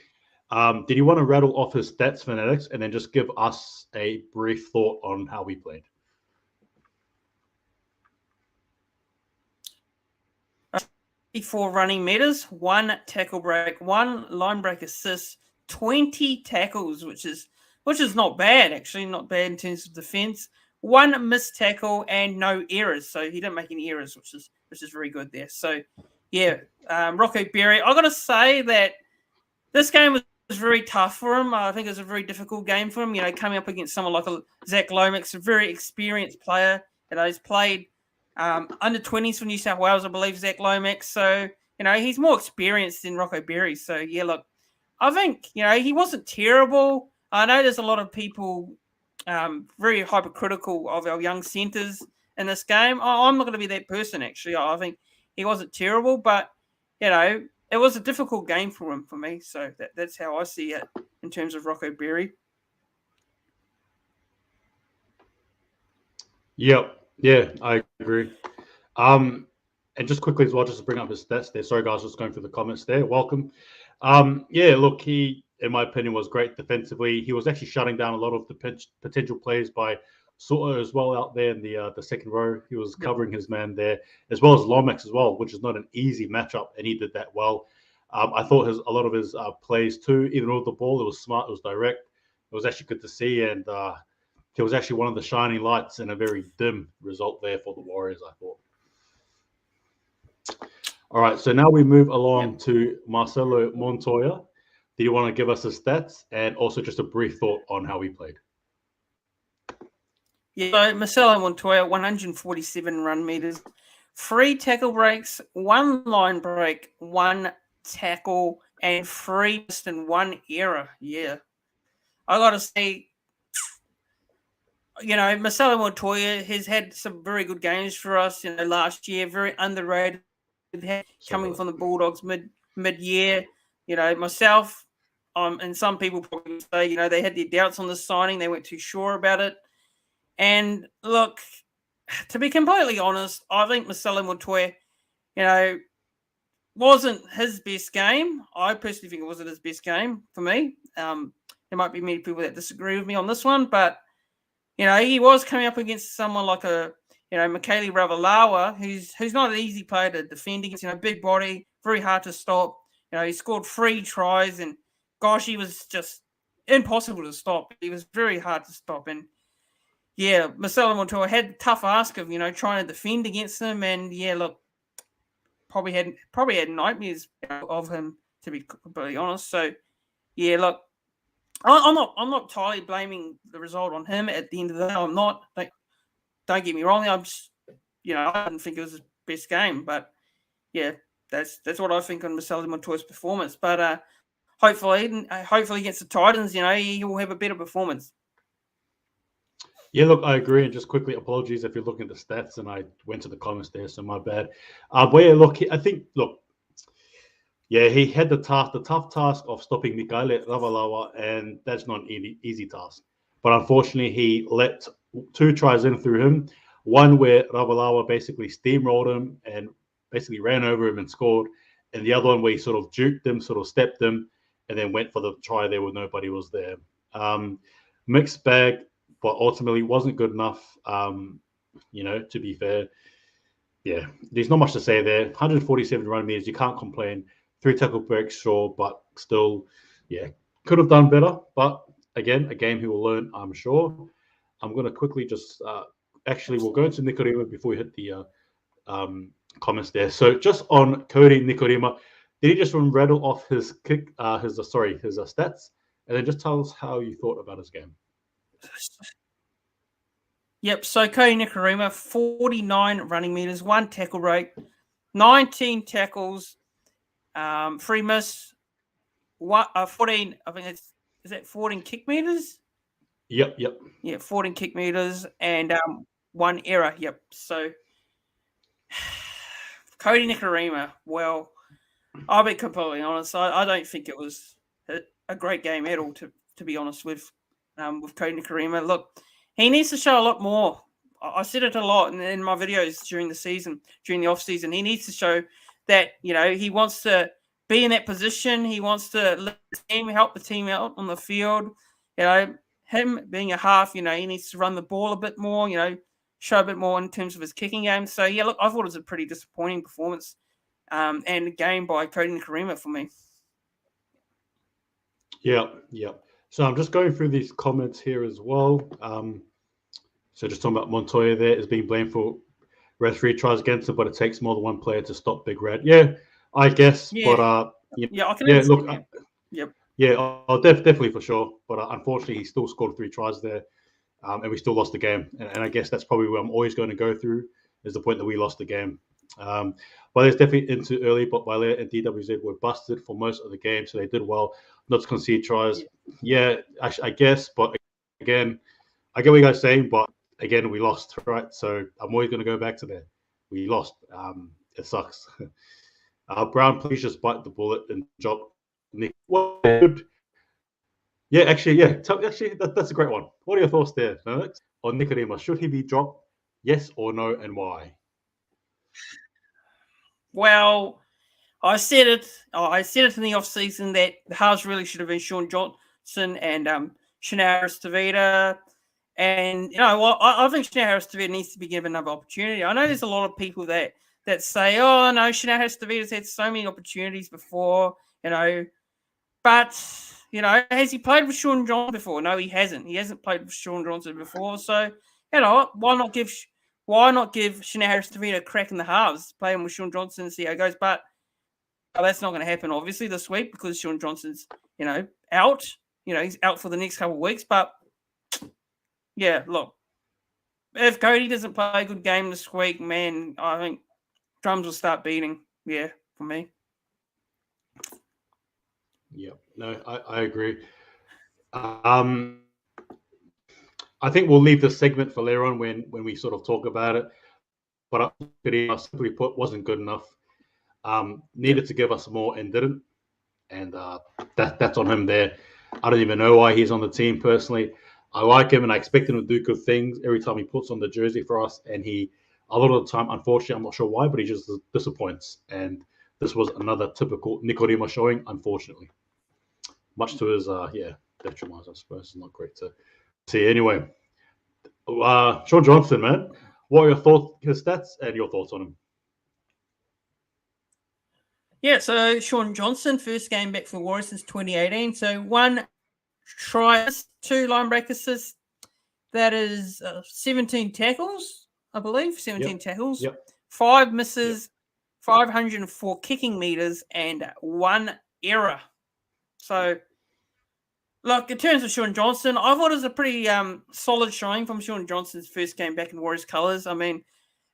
Did you want to rattle off his stats, Fanatics, and then just give us a brief thought on how we played? 4 running meters, 1 tackle break, 1 line break assist, 20 tackles, which is not bad, actually, not bad in terms of defense. 1 missed tackle and no errors, so he didn't make any errors, which is very good there. So, yeah, Rocco Berry. I got to say that this game was very tough for him. I think it was a very difficult game for him. Coming up against someone like Zach Lomax, a very experienced player. He's played under 20s for New South Wales, I believe, Zach Lomax. So, he's more experienced than Rocco Berry. So, yeah, look, I think, he wasn't terrible. I know there's a lot of people very hypercritical of our young centres in this game. I'm not going to be that person, actually. I think he wasn't terrible, but, it was a difficult game for him, for me. So that's how I see it in terms of Rocco Berry. Yep. Yeah, I agree. And just quickly as well, just to bring up his stats there. Sorry, guys, just going through the comments there. Welcome. Yeah, look, he, in my opinion, was great defensively. He was actually shutting down a lot of the potential plays by Soto as well out there in the second row. He was covering his man there, as well as Lomax as well, which is not an easy matchup, and he did that well. I thought a lot of his plays too, even with the ball, it was smart, it was direct. It was actually good to see, and he was actually one of the shining lights in a very dim result there for the Warriors, I thought. All right, so now we move along to Marcelo Montoya. Do you want to give us his stats and also just a brief thought on how he played? Yeah, so Marcelo Montoya, 147 run meters, 3 tackle breaks, 1 line break, 1 tackle, and 3 missed and 1 error. Yeah. I got to say, Marcelo Montoya has had some very good games for us, last year, very underrated, coming from the Bulldogs mid-year. Myself, and some people probably say, they had their doubts on the signing. They weren't too sure about it. And look, to be completely honest, I think Marcelo Montoya, wasn't his best game. I personally think it wasn't his best game for me. There might be many people that disagree with me on this one, but, he was coming up against someone like Michaeli Ravalawa, who's not an easy player to defend against, big body, very hard to stop. He scored 3 tries and, gosh, he was just impossible to stop. He was very hard to stop. And, yeah, Marcelo Montoya had a tough ask of, trying to defend against him. And, yeah, look, probably had nightmares of him, to be completely honest. So, yeah, look, I'm not entirely blaming the result on him at the end of the day. I'm not. Don't get me wrong. I'm just, I didn't think it was his best game. But, yeah, that's what I think on Marcelo Montoya's performance. But hopefully against the Titans, he will have a better performance. Yeah, look, I agree. And just quickly, apologies if you're looking at the stats and I went to the comments there, so my bad. But yeah, look, I think, he had the tough task of stopping Michaeli Ravalawa, and that's not an easy task. But unfortunately, he let 2 tries in through him. One where Ravalawa basically steamrolled him and basically ran over him and scored. And the other one where he sort of juked him, sort of stepped him, and then went for the try there where nobody was there. Mixed bag, but ultimately wasn't good enough. To be fair, yeah, there's not much to say there. 147 run meters, you can't complain. 3 tackle breaks, sure, but still, yeah, could have done better. But again, a game he will learn, I'm sure. I'm going to quickly just we'll go into Nikorima before we hit the comments there. So just on Cody Nikorima, did he just rattle off his stats, and then just tell us how you thought about his game? Yep. So Cody Nikorima, 49 running meters, 1 tackle rate, 19 tackles, 3 miss, 14. I think is that 14 kick meters? Yep. Yeah, 14 kick meters and 1 error. Yep. So Cody Nikorima. Well, I'll be completely honest. I don't think it was a great game at all. To be honest with Cody Nikorima. Look, he needs to show a lot more. I said it a lot in my videos during the off season. He needs to show that he wants to be in that position. He wants to let the team help the team out on the field. Him being a half, he needs to run the ball a bit more. Show a bit more in terms of his kicking game. So yeah, look, I thought it was a pretty disappointing performance and a game by Cody Nikorima for me. Yeah. So I'm just going through these comments here as well. So just talking about Montoya there is being blamed for referee tries against him, but it takes more than one player to stop Big Red. Yeah, I guess. Yeah. But I can look, yep. Yeah, definitely for sure. But unfortunately, he still scored 3 tries there, and we still lost the game. And I guess that's probably where I'm always going to go through is the point that we lost the game. But it's definitely into early, but Vailea and DWZ were busted for most of the game, so they did well not to concede tries. Yeah, I guess. But again, I get what you guys are saying, but again, we lost, right? So I'm always going to go back to that. We lost. It sucks. Brown, please just bite the bullet and drop Nick. Good. Yeah, actually, that's a great one. What are your thoughts there, Alex? On Nikorima, should he be dropped? Yes or no, and why? Well, I said it in the off season that the halves really should have been Shaun Johnson and Shaun Harris-Tavita. And I think Shaun Harris-Tavita needs to be given another opportunity. I know there's a lot of people that say, "Oh no, Shaun Harris-Tavita's had so many opportunities before," but has he played with Shaun Johnson before? No, he hasn't. He hasn't played with Shaun Johnson before. So why not give Shaun Harris-Tavita a crack in the halves, play him with Shaun Johnson and see how it goes? But that's not going to happen, obviously, this week because Shaun Johnson's out. He's out for the next couple of weeks, but. Yeah, look, if Cody doesn't play a good game this week, man, I think drums will start beating. Yeah, for me. Yeah, no, I agree. I think we'll leave this segment for later on when we sort of talk about it. But I simply put, wasn't good enough. Needed to give us more and didn't. And that's on him there. I don't even know why he's on the team personally. I like him and I expect him to do good things every time he puts on the jersey for us. And a lot of the time, unfortunately, I'm not sure why, but he just disappoints. And this was another typical Nikorima showing, unfortunately. Much to his, detriment, I suppose. It's not great to see. Anyway, Shaun Johnson, man. What are your thoughts, his stats, and your thoughts on him? Yeah, so Shaun Johnson, first game back for Warriors since 2018. So 1 try, 2 line break assists. That is 17 tackles, I believe. 17 tackles. Yep. 5 misses, 504 kicking meters, and 1 error. So, look, in terms of Shaun Johnson, I thought it was a pretty solid showing from Shaun Johnson's first game back in Warriors colours. I mean,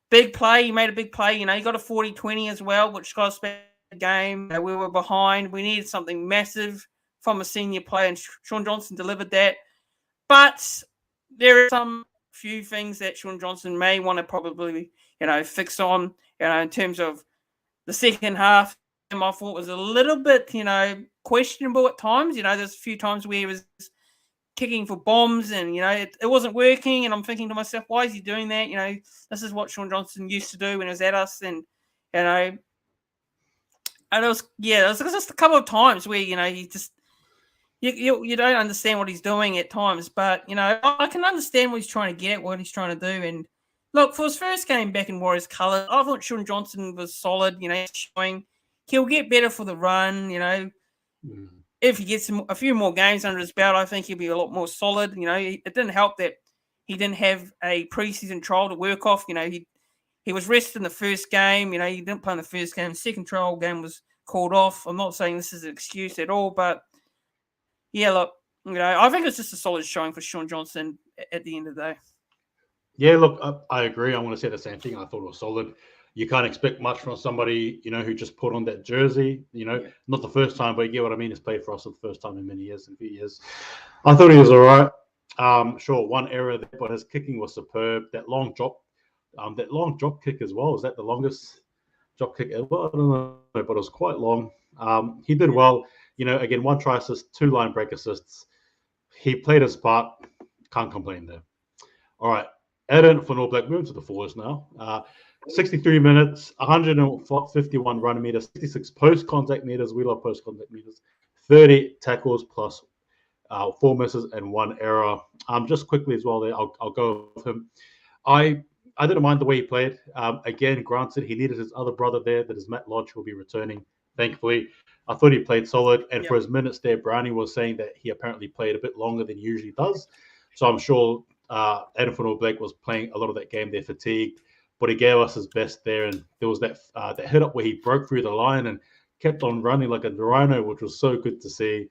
big play. He made a big play. He got a 40-20 as well, which got us back in the game. We were behind. We needed something massive from a senior player, and Shaun Johnson delivered that. But there are some few things that Shaun Johnson may want to probably, fix on, in terms of the second half. I thought was a little bit, questionable at times. There's a few times where he was kicking for bombs and, it wasn't working. And I'm thinking to myself, why is he doing that? This is what Shaun Johnson used to do when he was at us. And, and there was just a couple of times where, he just you don't understand what he's doing at times, but I can understand what he's trying to get at, what he's trying to do. And look, for his first game back in Warriors colours, I thought Shaun Johnson was solid. Showing he'll get better for the run. If he gets a few more games under his belt, I think he'll be a lot more solid. It didn't help that he didn't have a preseason trial to work off. He was rested in the first game. He didn't play in the first game. Second trial game was called off. I'm not saying this is an excuse at all, but yeah, look, I think it's just a solid showing for Shaun Johnson at the end of the day. Yeah, look, I agree. I'm going to say the same thing. I thought it was solid. You can't expect much from somebody, who just put on that jersey. Not the first time, but you get what I mean. He's played for us for the first time in many years, in a few years. I thought he was all right. Sure, one error there, but his kicking was superb. That long drop kick as well. Is that the longest drop kick ever? I don't know, but it was quite long. He did well. Again, 1 try assist, 2 line break assists. He played his part. Can't complain there. All right. Eden for All Black moving to the forwards now. 63 minutes, 151 run meters, 66 post-contact meters. We love post-contact meters. 30 tackles plus 4 misses and 1 error. Just quickly as well there, I'll go with him. I didn't mind the way he played. Again, granted, he needed his other brother there, that is Matt Lodge, who will be returning, thankfully. I thought he played solid. And for his minutes there, Brownie was saying that he apparently played a bit longer than he usually does. So I'm sure Adam All Blake was playing a lot of that game there, fatigued. But he gave us his best there. And there was that hit up where he broke through the line and kept on running like a rhino, which was so good to see.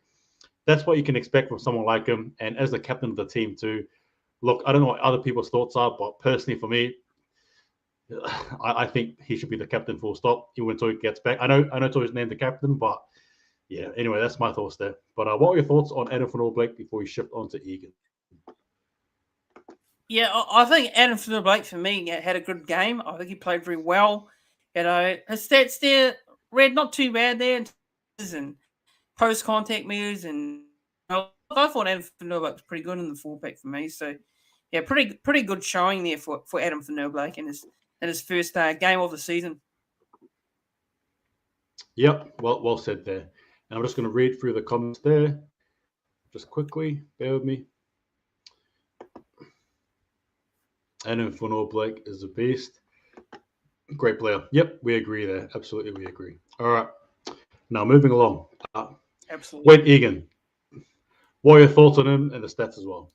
That's what you can expect from someone like him. And as the captain of the team too, look, I don't know what other people's thoughts are, but personally for me, I think he should be the captain full stop, even until he gets back. I know Toy's named the captain, but yeah, anyway, that's my thoughts there. But what are your thoughts on Adam All Blake before we shift on to Egan? Yeah, I think Adam Blake for me had a good game. I think he played very well. His stats there read not too bad there, and post contact meters, and I thought Adam Blake was pretty good in the 4-pack for me. So yeah, pretty good showing there for Adam Blake in his first game of the season. Yep, well said there. And I'm just going to read through the comments there, just quickly. Bear with me. Adam All Blake is a beast. Great player. Yep, we agree there. Absolutely, we agree. All right. Now, moving along. Absolutely. Wade Egan. What are your thoughts on him and the stats as well?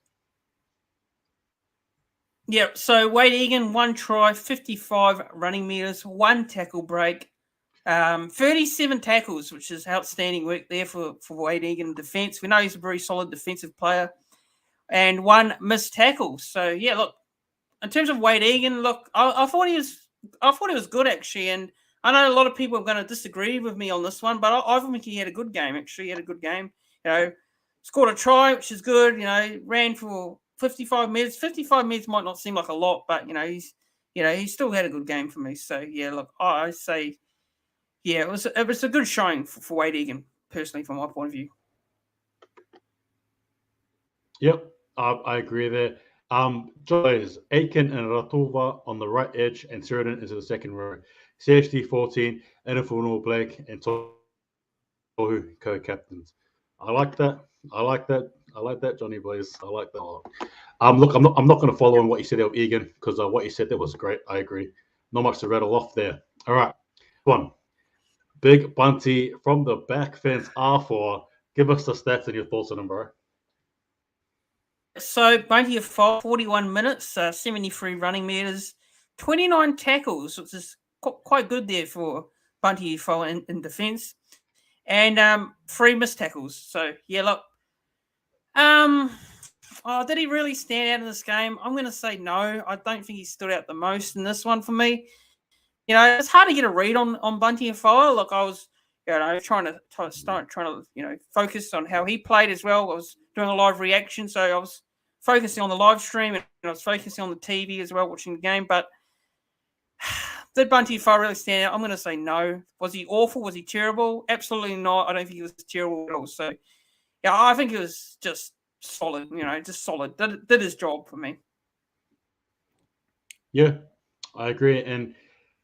Yeah, so Wade Egan, 1 try, 55 running meters, 1 tackle break, 37 tackles, which is outstanding work there for Wade Egan in defence. We know he's a very solid defensive player. And 1 missed tackle. So, yeah, look, in terms of Wade Egan, look, I thought he was good, actually. And I know a lot of people are going to disagree with me on this one, but I think he had a good game, actually. He had a good game. Scored a try, which is good. Ran for 55 minutes. 55 minutes might not seem like a lot, but he still had a good game for me. So yeah, look, I say, yeah, it was a good showing for Wade Egan, personally, from my point of view. Yep, I agree there. Joyce, Aiken and Ratova on the right edge, and Sheridan into the second row. CHD 14, Edifon All Blake, and Tohu co-captains. I like that, Johnny Blaze. I like that a lot. Look, I'm not going to follow on what you said of Egan, because what you said there was great. I agree. Not much to rattle off there. All right, one. Big Bunty from the back fence R4. Give us the stats and your thoughts on him, bro. So Bunty of 41 minutes, 73 running meters, 29 tackles, which is quite good there for Bunty in defence, and 3 missed tackles. So yeah, look, did he really stand out in this game? I'm going to say no. I don't think he stood out the most in this one for me. It's hard to get a read on Bunty and Fowler. Look, I was trying to focus on how he played as well. I was doing a live reaction, so I was focusing on the live stream and I was focusing on the TV as well, watching the game. But did Bunty Fowler really stand out? I'm going to say no. Was he awful? Was he terrible? Absolutely not. I don't think he was terrible at all. So yeah, I think it was just solid. Just solid. Did his job for me. Yeah, I agree. And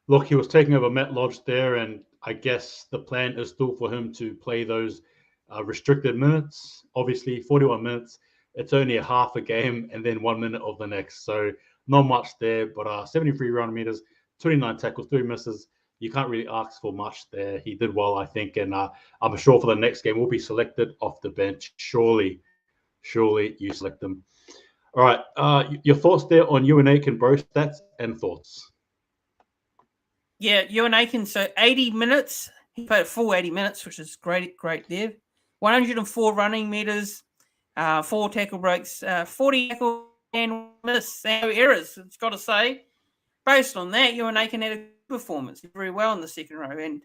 look, he was taking over Matt Lodge there, and I guess the plan is still for him to play those restricted minutes. Obviously, 41 minutes. It's only a half a game and then 1 minute of the next. So not much there, but 73 round meters, 29 tackles, 3 misses. You can't really ask for much there. He did well, I think, and I'm sure for the next game will be selected off the bench. Surely you select them. All right, your thoughts there on Ewan Aitken, bro? Stats and thoughts. Yeah, Ewan Aitken. So 80 minutes. He played a full 80 minutes, which is great there. 104 running meters, 4 tackle breaks, 40 tackle and miss, no errors. It's got to say, based on that, Ewan Aitken had a good performance. He did very well in the second row, and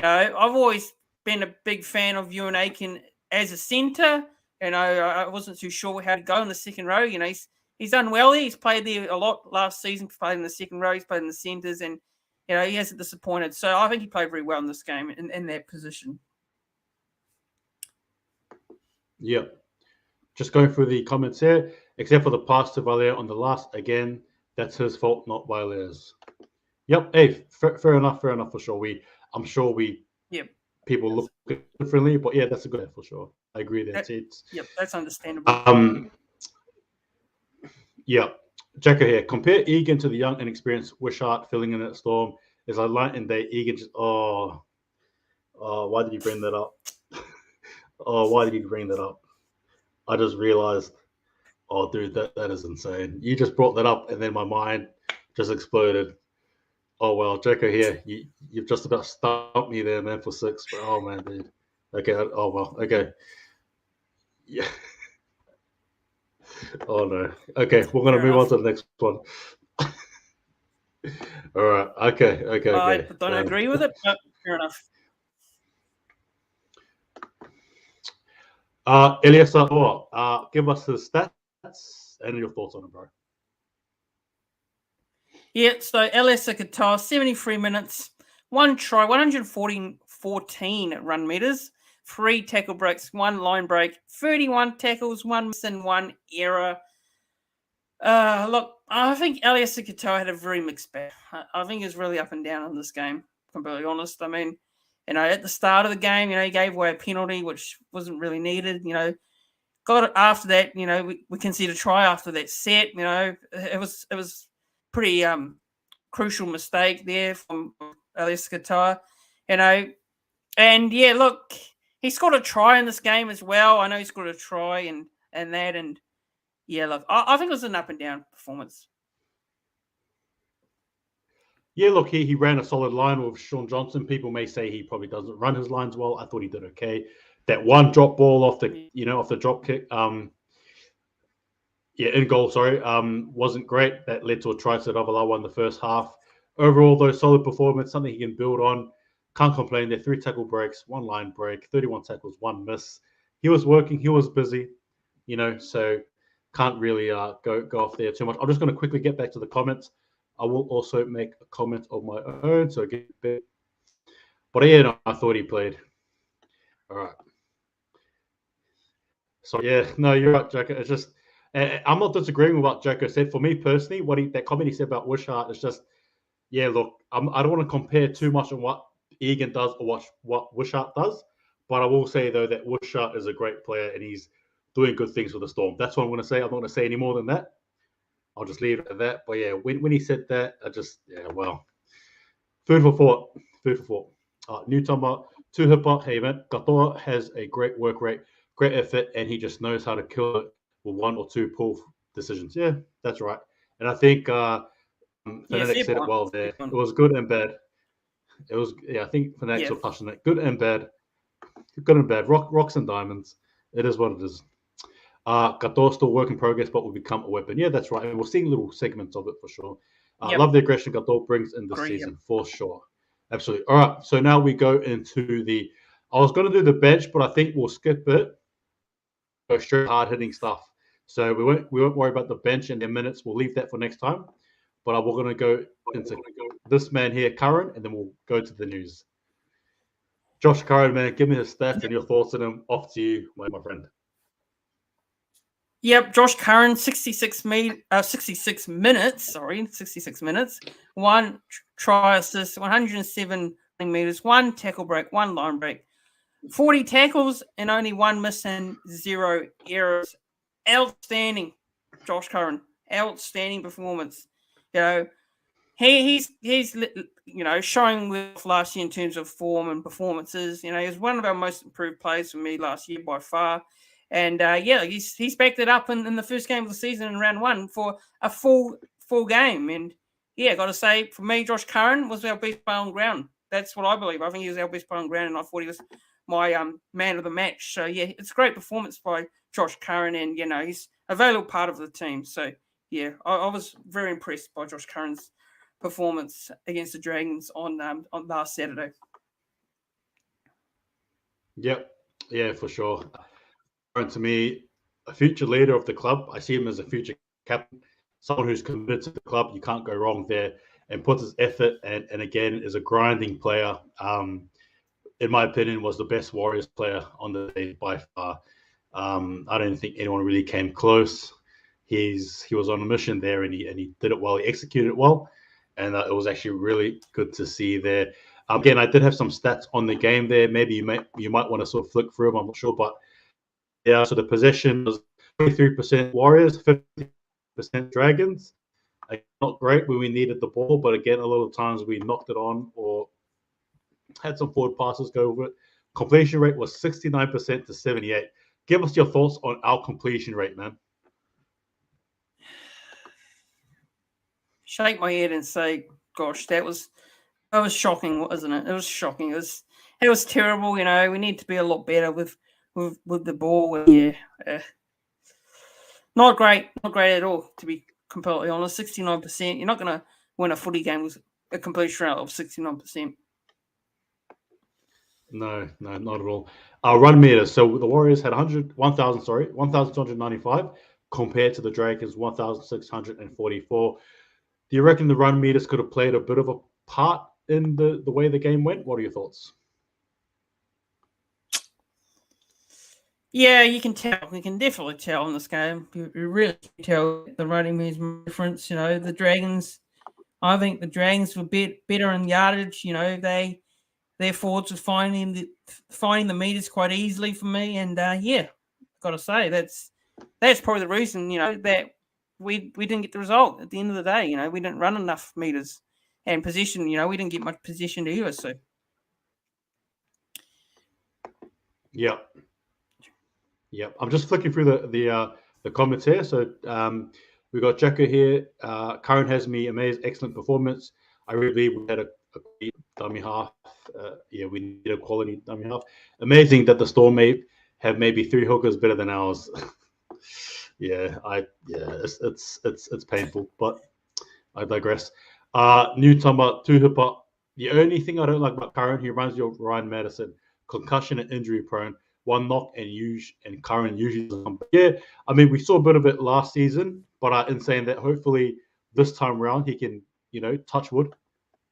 I've always been a big fan of Ewan Aitken as a centre. I wasn't too sure how to go in the second row. He's done well there. He's played there a lot last season. Played in the second row. He's played in the centres, and he hasn't disappointed. So I think he played very well in this game in that position. Yeah. Just going through the comments here, except for the pass to Vailea on the last, again, that's his fault, not Vailea's. Yep. Hey, fair enough for sure. I'm sure people look differently, but yeah, that's a good head for sure. I agree there. Yep, that's understandable. Yeah. Jacko here. Compare Egan to the young and experienced Wishart filling in at Storm. Is like light and day. Egan just why did you bring that up? Why did you bring that up? I just realized, dude, that is insane. You just brought that up, and then my mind just exploded. Oh, well, Jacko here, you've just about stumped me there, man, for 6. But, oh, man, dude. Okay, okay. Yeah. Oh, no. Okay, we're going to move on to the next one. All right, okay. I don't agree with it, but fair enough. Elias, give us the stats and your thoughts on it, bro. Yeah, so Elias Katoa, 73 minutes, 1 try, 114 run meters, 3 tackle breaks, 1 line break, 31 tackles, 1 miss and 1 error. Look, I think Elias Katoa had a very mixed bag. I think he's really up and down in this game, if I'm completely honest. I mean, at the start of the game, he gave away a penalty, which wasn't really needed. Got it after that. We conceded a try after that set. It was pretty crucial mistake there from Elias Katoa. And yeah, look, he scored a try in this game as well. I know he scored a try and that, and yeah, look, I think it was an up and down performance. Yeah, look, he ran a solid line with Shaun Johnson. People may say he probably doesn't run his lines well. I thought he did okay. That one drop ball off the drop kick, in goal, wasn't great. That led to a try to Ravalawa in the first half. Overall, though, solid performance, something he can build on. Can't complain there. 3 tackle breaks, 1 line break, 31 tackles, 1 miss. He was working. He was busy, so can't really go off there too much. I'm just going to quickly get back to the comments. I will also make a comment of my own, so get a bit. But yeah, no, I thought he played. All right. So yeah, no, you're right, Jacko. It's just I'm not disagreeing with what Jacko said. For me personally, that comment he said about Wishart is just, yeah. Look, I don't want to compare too much on what Egan does or what Wishart does, but I will say though that Wishart is a great player and he's doing good things for the Storm. That's what I'm going to say. I'm not going to say any more than that. I'll just leave it at that. But yeah, when he said that, food for thought. New Tumba, 2 hipper. Hey man, Katoa has a great work rate, great effort, and he just knows how to kill it with 1 or 2 pull decisions. Yeah, that's right. And I think Fanatic said it well there. It was good and bad. It was, I think Fanatic will touch on it. Good and bad. Rocks and diamonds. It is what it is. Katoa still work in progress, but will become a weapon. Yeah, that's right. And we're seeing little segments of it for sure. Love the aggression Katoa brings in the season for sure. Absolutely. All right. So now we go into I was going to do the bench, but I think we'll skip it. Go straight hard hitting stuff. So we won't worry about the bench and their minutes. We'll leave that for next time. But we're going to go into this man here, Curran, and then we'll go to the news. Josh Curran, man, give me the stats and your thoughts on him. Off to you, my friend. Yep, Josh Curran, 66 minutes. 1 try assist, 107 meters, 1 tackle break, 1 line break, 40 tackles and only 1 miss and 0 errors. Outstanding, Josh Curran. Outstanding performance. You know, he's showing with last year in terms of form and performances. You know, he was one of our most improved players for me last year by far. And he's backed it up in the first game of the season in round 1 for a full game. And got to say, for me, Josh Curran was our best player on ground. That's what I believe. I think he was our best player on ground, and I thought he was my man of the match. So it's a great performance by Josh Curran, and he's a valuable part of the team. So I was very impressed by Josh Curran's performance against the Dragons on last Saturday. Yep, yeah, for sure. And to me, a future leader of the club. I see him as a future captain, someone who's committed to the club. You can't go wrong there, and puts his effort and again is a grinding player. In my opinion, was the best Warriors player on the day by far. I don't think anyone really came close. He was on a mission there, and he did it well. He executed it well, and it was actually really good to see there. Again, I did have some stats on the game there. Maybe you might want to sort of flick through them. I'm not sure, but yeah. So the possession was 23% Warriors, 50% Dragons. Not great when we needed the ball, but again, a lot of times we knocked it on or had some forward passes go over it. Completion rate was 69% to 78%. Give us your thoughts on our completion rate, man. Shake my head and say, gosh, that was shocking, wasn't it? It was shocking. It was terrible. We need to be a lot better with the ball. Not great at all, to be completely honest. 69%. You're not going to win a footy game with a completion rate of 69%. No, not at all. Run meters. So the Warriors had 1,295 compared to the Dragons 1,644. Do you reckon the run meters could have played a bit of a part in the way the game went? What are your thoughts? Yeah, you can tell. You can definitely tell in this game. You really can tell the running means difference. The Dragons. I think the Dragons were better in yardage. Their forwards were finding the meters quite easily for me, and got to say that's probably the reason that we didn't get the result at the end of the day. We didn't run enough meters and position. We didn't get much position either. So yeah. I'm just flicking through the comments here. So we got Jacko here. Curran has me amazed, excellent performance. I really believe we had a dummy half. We need a quality dummy half. Amazing that the Storm may have maybe 3 hookers better than ours. It's painful, but I digress. New Tumba, 2 hipper. The only thing I don't like about Curran, he reminds you of Ryan Madison, concussion and injury prone. One knock and Curran usually doesn't come back. Yeah, I mean, we saw a bit of it last season, but in saying that, hopefully this time around he can, touch wood,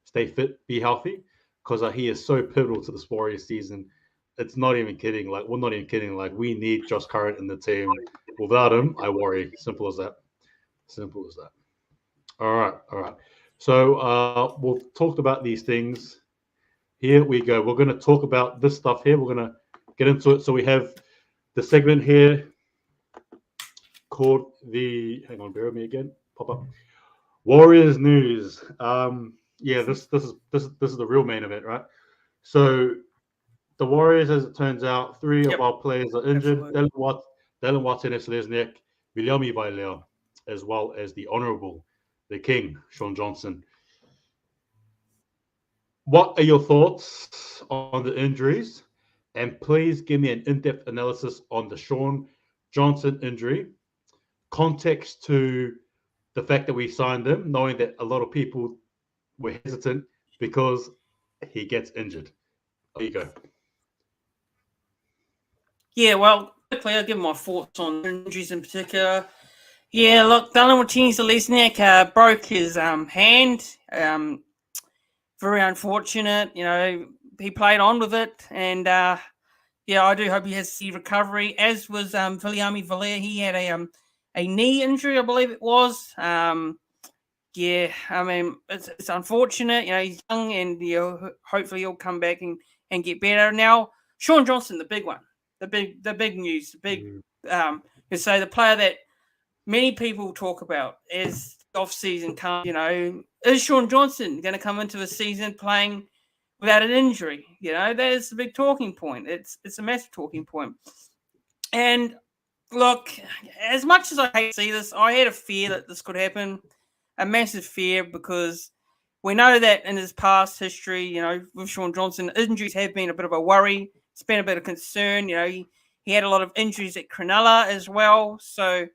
stay fit, be healthy, because he is so pivotal to the Warriors season. It's not even kidding. We're not even kidding. We need Josh Curran in the team. Without him, I worry. Simple as that. All right. So we've talked about these things. Here we go. We're going to talk about this stuff here. We're going to get into it. So we have the segment here called hang on, bear with me again. Pop up. Warriors news. This is the real main event, right? So the Warriors, as it turns out, 3 of our players are injured. Dylan Watson, Lesniak, Williami Vailea, as well as the Honourable, the King, Shaun Johnson. What are your thoughts on the injuries? And please give me an in-depth analysis on the Shaun Johnson injury, context to the fact that we signed him, knowing that a lot of people were hesitant because he gets injured. There you go. Yeah, well, quickly, I'll give my thoughts on injuries in particular. Yeah, look, Dylan Lesniak broke his hand. Very unfortunate. He played on with it, and I do hope he has the recovery. As was Williami Vailea, he had a knee injury, I believe it was. I mean, it's unfortunate. He's young, and hopefully he'll come back and get better. Now, Shaun Johnson, the big one, the big news, the big you say the player that many people talk about as off-season comes. Is Shaun Johnson going to come into the season playing without an injury? That is the big talking point. It's a massive talking point. And look, as much as I hate to see this, I had a fear that this could happen, a massive fear, because we know that in his past history, with Shaun Johnson, injuries have been a bit of a worry. It's been a bit of concern. He had a lot of injuries at Cronulla as well. So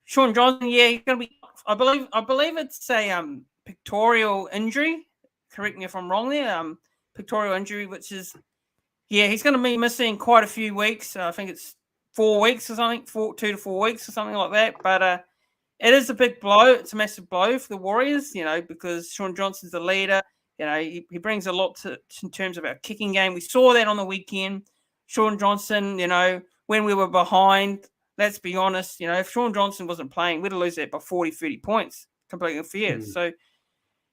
Shaun Johnson, he's going to be. I believe it's a pectoral injury. Correct me if I'm wrong there. Pectoral injury, which is, he's going to be missing quite a few weeks. I think it's 4 weeks or something, 2 to 4 weeks or something like that. But it is a big blow. It's a massive blow for the Warriors, because Shaun Johnson's the leader. He brings a lot in terms of our kicking game. We saw that on the weekend. Shaun Johnson, when we were behind, let's be honest, if Shaun Johnson wasn't playing, we'd lose that by 40, 30 points. Completely fair. So,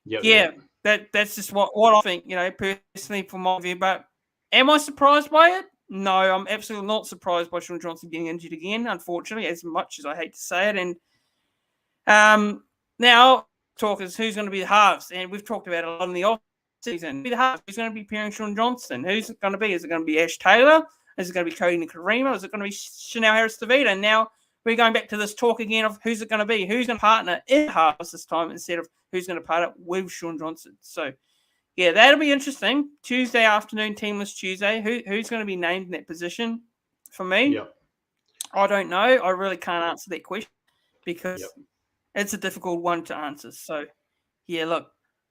that's just what I think, personally from my view. But am I surprised by it? No, I'm absolutely not surprised by Shaun Johnson getting injured again, unfortunately, as much as I hate to say it. And now, talk is who's going to be the halves. And we've talked about it a lot in the off-season. The halves, who's going to be pairing Shaun Johnson? Who's it going to be? Is it going to be Ash Taylor? Is it going to be Cody Nikarima? Is it going to be Chanel Harris-Tavita? And now we're going back to this talk again of who's it going to be? Who's going to partner in halves this time instead of who's going to partner with Shaun Johnson? So, that'll be interesting. Tuesday afternoon, Teamless Tuesday. Who's going to be named in that position? For me, I don't know. I really can't answer that question because it's a difficult one to answer. So, look,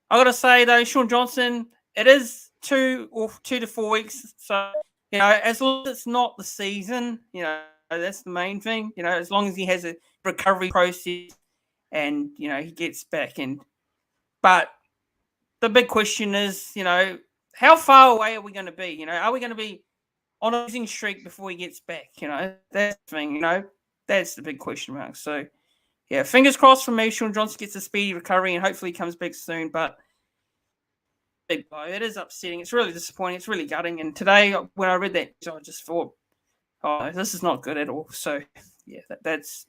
I got to say, though, Shaun Johnson, it is 2 to 4 weeks. So, as long as it's not the season, that's the main thing. As long as he has a recovery process and, he gets back. But the big question is, how far away are we going to be? Are we going to be on a losing streak before he gets back? That's the thing, that's the big question mark. So, fingers crossed for me, Shaun Johnson gets a speedy recovery and hopefully comes back soon. But big blow. It is upsetting. It's really disappointing. It's really gutting. And today, when I read that, I just thought, oh, this is not good at all. So, that's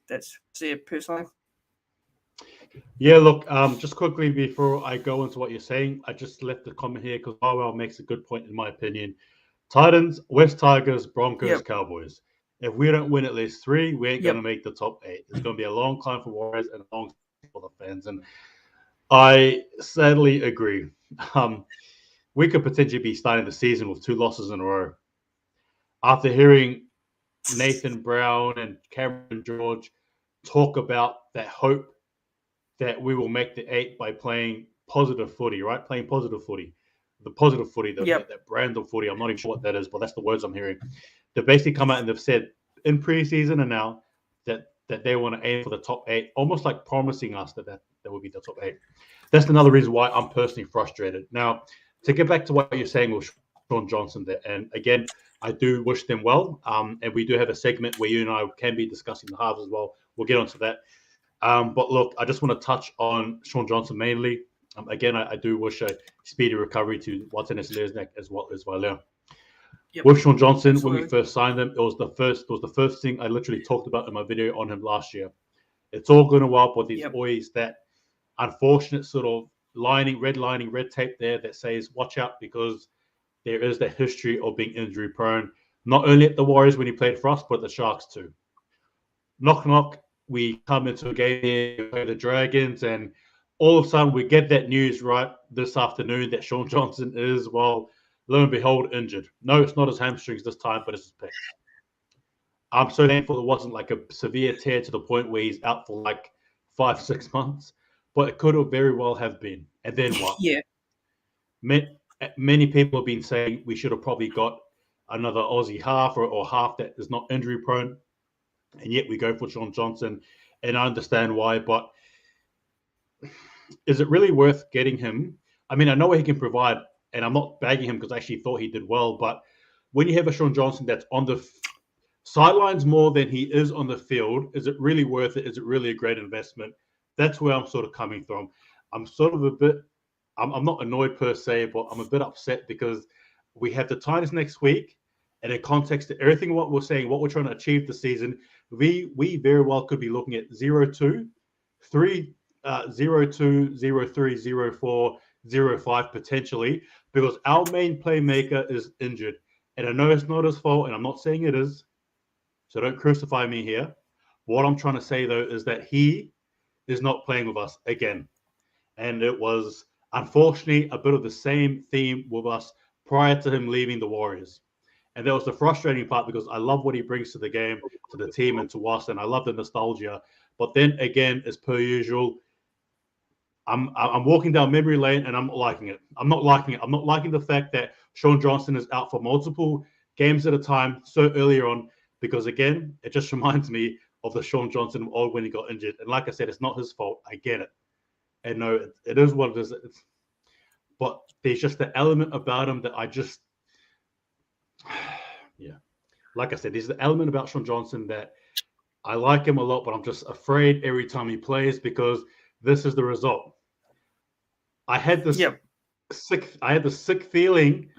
it personally. Yeah, look, just quickly before I go into what you're saying, I just left a comment here because Harwell makes a good point in my opinion. Titans, West Tigers, Broncos, Cowboys. If we don't win at least 3, we ain't going to make the top 8. It's going to be a long climb for Warriors and a long climb for the fans. And I sadly agree. We could potentially be starting the season with 2 losses in a row. After hearing Nathan Brown and Cameron George talk about that hope that we will make the 8 by playing positive footy, right? Playing positive footy. The positive footy, that brand of footy. I'm not even sure what that is, but that's the words I'm hearing. They've basically come out and they've said in preseason and now that they want to aim for the top 8, almost like promising us that will be the top 8. That's another reason why I'm personally frustrated. Now, to get back to what you're saying with Shaun Johnson there, and again, I do wish them well. And we do have a segment where you and I can be discussing the halves as well. We'll get onto that. But look, I just want to touch on Shaun Johnson mainly. Again, I do wish a speedy recovery to Watson Lesniak as well as Vailea. With Shaun Johnson, when we first signed him, it was the first thing I literally talked about in my video on him last year. It's all going well, but there's always that unfortunate sort of red tape there that says watch out because there is that history of being injury prone. Not only at the Warriors when he played for us, but the Sharks too. Knock. We come into a game here, play the Dragons, and all of a sudden we get that news right this afternoon that Shaun Johnson is, well, lo and behold, injured. No, it's not his hamstrings this time, but it's his pec. I'm so thankful it wasn't like a severe tear to the point where he's out for like 5-6 months, but it could have very well have been. And then what? Many people have been saying we should have probably got another Aussie half or half that is not injury prone. And yet we go for Shaun Johnson, and I understand why. But is it really worth getting him? I mean, I know what he can provide, and I'm not bagging him because I actually thought he did well. But when you have a Shaun Johnson that's on the sidelines more than he is on the field, is it really worth it? Is it really a great investment? That's where I'm sort of coming from. I'm sort of I'm not annoyed per se, but I'm a bit upset because we have the Titans next week. And in context to everything what we're saying, what we're trying to achieve this season, we very well could be looking at 0-2, 3, 0-2, 0-3, 0-4, 0-5 potentially, because our main playmaker is injured. And I know it's not his fault, and I'm not saying it is, so don't crucify me here. What I'm trying to say, though, is that he is not playing with us again. And it was, unfortunately, a bit of the same theme with us prior to him leaving the Warriors. And that was the frustrating part because I love what he brings to the game, to the team, and to us, and I love the nostalgia. But then again, as per usual, I'm walking down memory lane and I'm not liking it. I'm not liking it. I'm not liking the fact that Shaun Johnson is out for multiple games at a time so earlier on, because again, it just reminds me of the Shaun Johnson of when he got injured. And like I said, it's not his fault. I get it. And no, it is what it is. But there's just the element about him that I just, yeah. Like I said, there's the element about Shaun Johnson that I like him a lot, but I'm just afraid every time he plays because this is the result. I had this sick feeling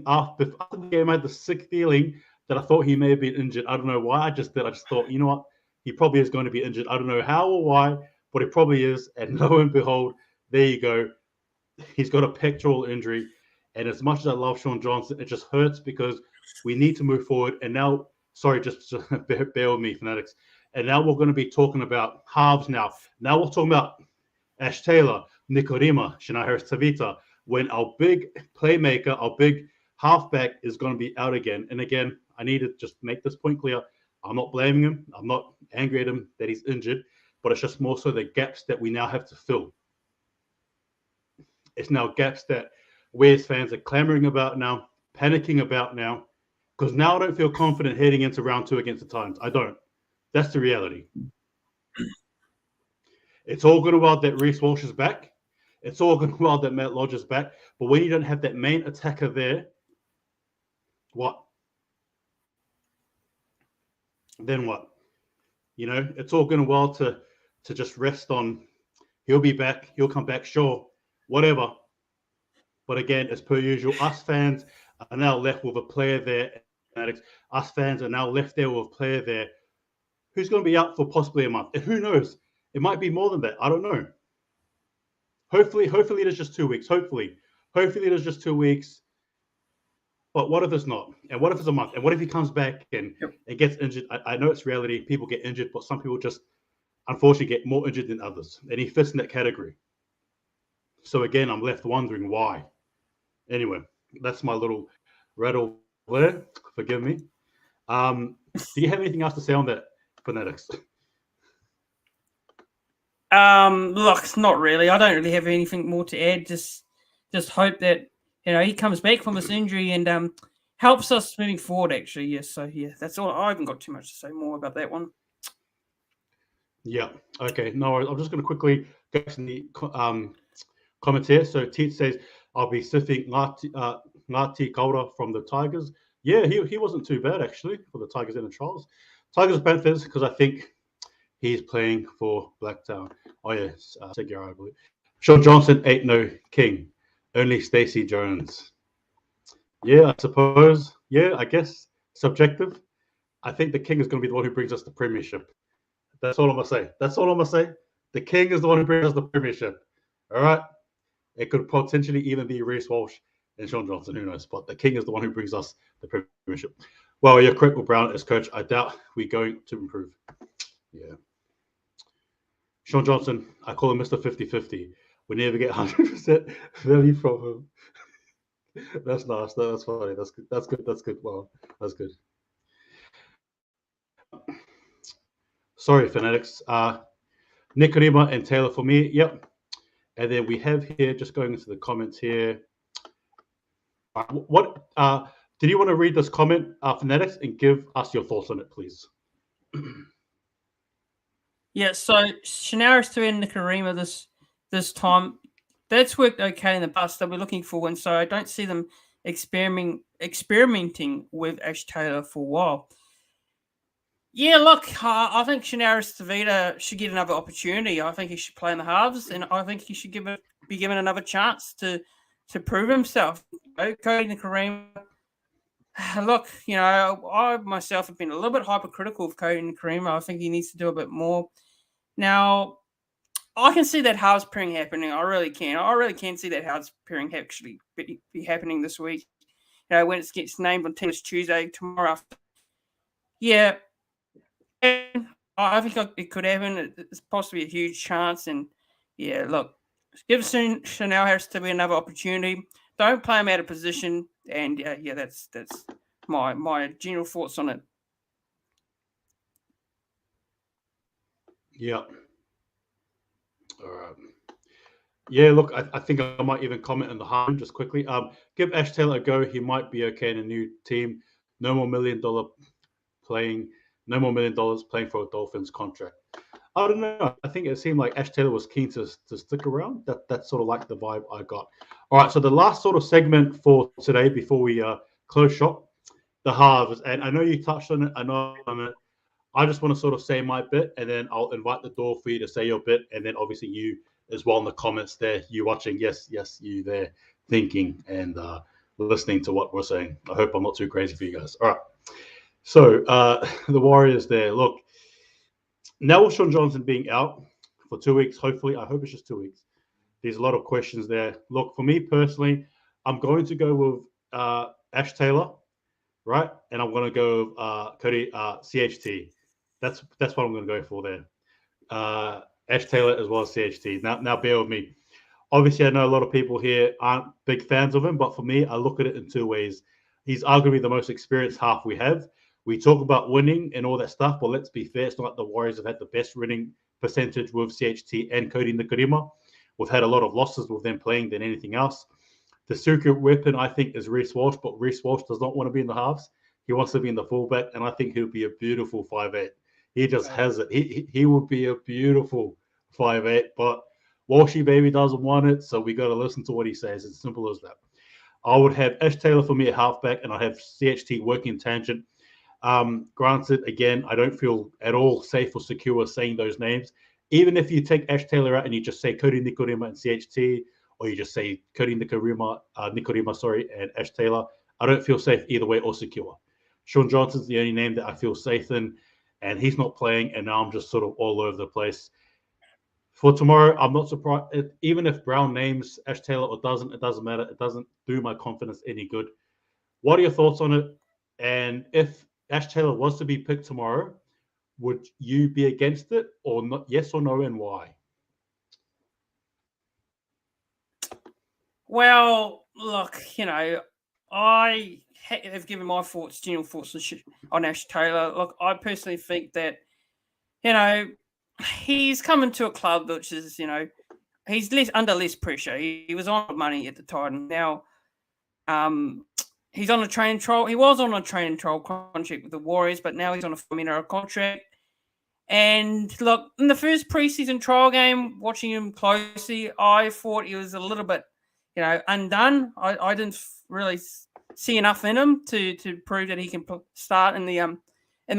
after the game. I had the sick feeling that I thought he may have been injured. I don't know why. I just thought, you know what? He probably is going to be injured. I don't know how or why, but he probably is. And lo and behold, there you go. He's got a pectoral injury. And as much as I love Shaun Johnson, it just hurts because we need to move forward. And now, sorry, just bear with me, Fanatics. And now we're going to be talking about halves now. Now we're talking about Ash Taylor, Nikorima, Shania Harris-Tavita, when our big playmaker, our big halfback is going to be out again. And again, I need to just make this point clear. I'm not blaming him. I'm not angry at him that he's injured, but it's just more so the gaps that we now have to fill. It's now gaps that we as fans are clamoring about now, panicking about now, because now I don't feel confident heading into round 2 against the Titans. I don't. That's the reality. It's all good and well that Reece Walsh is back. It's all good and well that Matt Lodge is back. But when you don't have that main attacker there, what? Then what? You know, it's all good and well to just rest on he'll be back, he'll come back, sure, whatever. But again, as per usual, us fans are now left with a player there. Us fans are now left there with a player there who's going to be out for possibly a month. And who knows? It might be more than that. I don't know. Hopefully it is just 2 weeks. Hopefully it is just 2 weeks. But what if it's not? And what if it's a month? And what if he comes back and it gets injured? I know it's reality. People get injured, but some people just unfortunately get more injured than others. And he fits in that category. So again, I'm left wondering why. Anyway, that's my little rattle there. Forgive me. Do you have anything else to say on that, Fanatics? Look, not really. I don't really have anything more to add. Just hope that he comes back from this injury and helps us moving forward. Actually, yes. So yeah, that's all. I haven't got too much to say more about that one. Yeah. Okay. No worries. I'm just going to quickly go to the comments here. So Teet says, "I'll be sifting Ngati Kaura from the Tigers." Yeah, he wasn't too bad actually for the Tigers and the Trials. Tigers Panthers because I think he's playing for Blacktown. Oh yes, Segura, I believe. Shaun Johnson ain't no king, only Stacey Jones. Yeah, I suppose. Yeah, I guess subjective. I think the king is going to be the one who brings us the premiership. That's all I'm gonna say. That's all I'm gonna say. The king is the one who brings us the premiership. All right. It could potentially even be Reece Walsh and Shaun Johnson. Who knows? But the king is the one who brings us the premiership. Well, you're correct with Brown as coach. I doubt we're going to improve. Yeah. Shaun Johnson, I call him Mr. 50-50. We never get 100% value from him. That's nice. That's funny. That's good. That's good. That's good. Wow. That's good. Sorry, Fanatics. Nikorima and Taylor for me. Yep. And then we have here, just going into the comments here. What did you want to read this comment, Fanatics, and give us your thoughts on it, please? Yeah, so Shanaris to end Nikorima this time. That's worked okay in the past. They'll be looking for one, so I don't see them experimenting with Ash Taylor for a while. Yeah, look, I think Shanaris Tavita should get another opportunity. I think he should play in the halves, and I think he should be given another chance to prove himself. Cody Nikorima, Look, I myself have been a little bit hypercritical of Cody Karima. I think he needs to do a bit more. Now, I can see that halves pairing happening. I really can. I really can see that halves pairing actually be happening this week. When it gets named on Tuesday, tomorrow after. Yeah, I think it could happen. It's possibly a huge chance. And yeah, look, give Chanel Harris to be another opportunity. Don't play him out of position. And yeah, that's my general thoughts on it. Yeah. All right. Yeah, look, I think I might even comment on the harm just quickly. Give Ash Taylor a go. He might be okay in a new team. No more $1 million playing. No more $1 million playing for a Dolphins contract. I don't know. I think it seemed like Ash Taylor was keen to stick around. That's sort of like the vibe I got. All right, so the last sort of segment for today before we close shop, the halves. And I know you touched on it. I know on it. I just want to sort of say my bit, and then I'll invite the door for you to say your bit, and then obviously you as well in the comments there, you watching, yes, you there thinking and listening to what we're saying. I hope I'm not too crazy for you guys. All right. So the Warriors there. Look, now with Shaun Johnson being out for 2 weeks, hopefully, I hope it's just 2 weeks. There's a lot of questions there. Look, for me personally, I'm going to go with Ash Taylor, right? And I'm going to go Cody CHT. That's what I'm going to go for there. Ash Taylor as well as CHT. Now bear with me. Obviously, I know a lot of people here aren't big fans of him, but for me, I look at it in two ways. He's arguably the most experienced half we have. We talk about winning and all that stuff, but let's be fair, it's not like the Warriors have had the best winning percentage with CHT and Cody Nikorima. We've had a lot of losses with them playing than anything else. The secret weapon, I think, is Reece Walsh, but Reece Walsh does not want to be in the halves. He wants to be in the fullback, and I think he'll be a beautiful 5'8". He just has it. He would be a beautiful 5'8", but Walshy baby doesn't want it, so we got to listen to what he says. It's simple as that. I would have Ash Taylor for me at halfback, and I have CHT working tangent. Granted, again, I don't feel at all safe or secure saying those names. Even if you take Ash Taylor out and you just say Cody Nikorima and CHT, or you just say Cody Nikorima, and Ash Taylor, I don't feel safe either way or secure. Shaun Johnson's the only name that I feel safe in, and he's not playing, and now I'm just sort of all over the place. For tomorrow, I'm not surprised. Even if Brown names Ash Taylor or doesn't, it doesn't matter. It doesn't do my confidence any good. What are your thoughts on it? And if Ash Taylor was to be picked tomorrow, would you be against it or not? Yes or no, and why? Well, look, I have given my general thoughts on Ash Taylor. Look, I personally think that, he's coming to a club which is, he's under less pressure. He was on money at the time. Now, he's on a training trial. He was on a training trial contract with the Warriors, but now he's on a $4 contract. And look, in the first preseason trial game, watching him closely, I thought he was a little bit, undone. I didn't really see enough in him to prove that he can start in the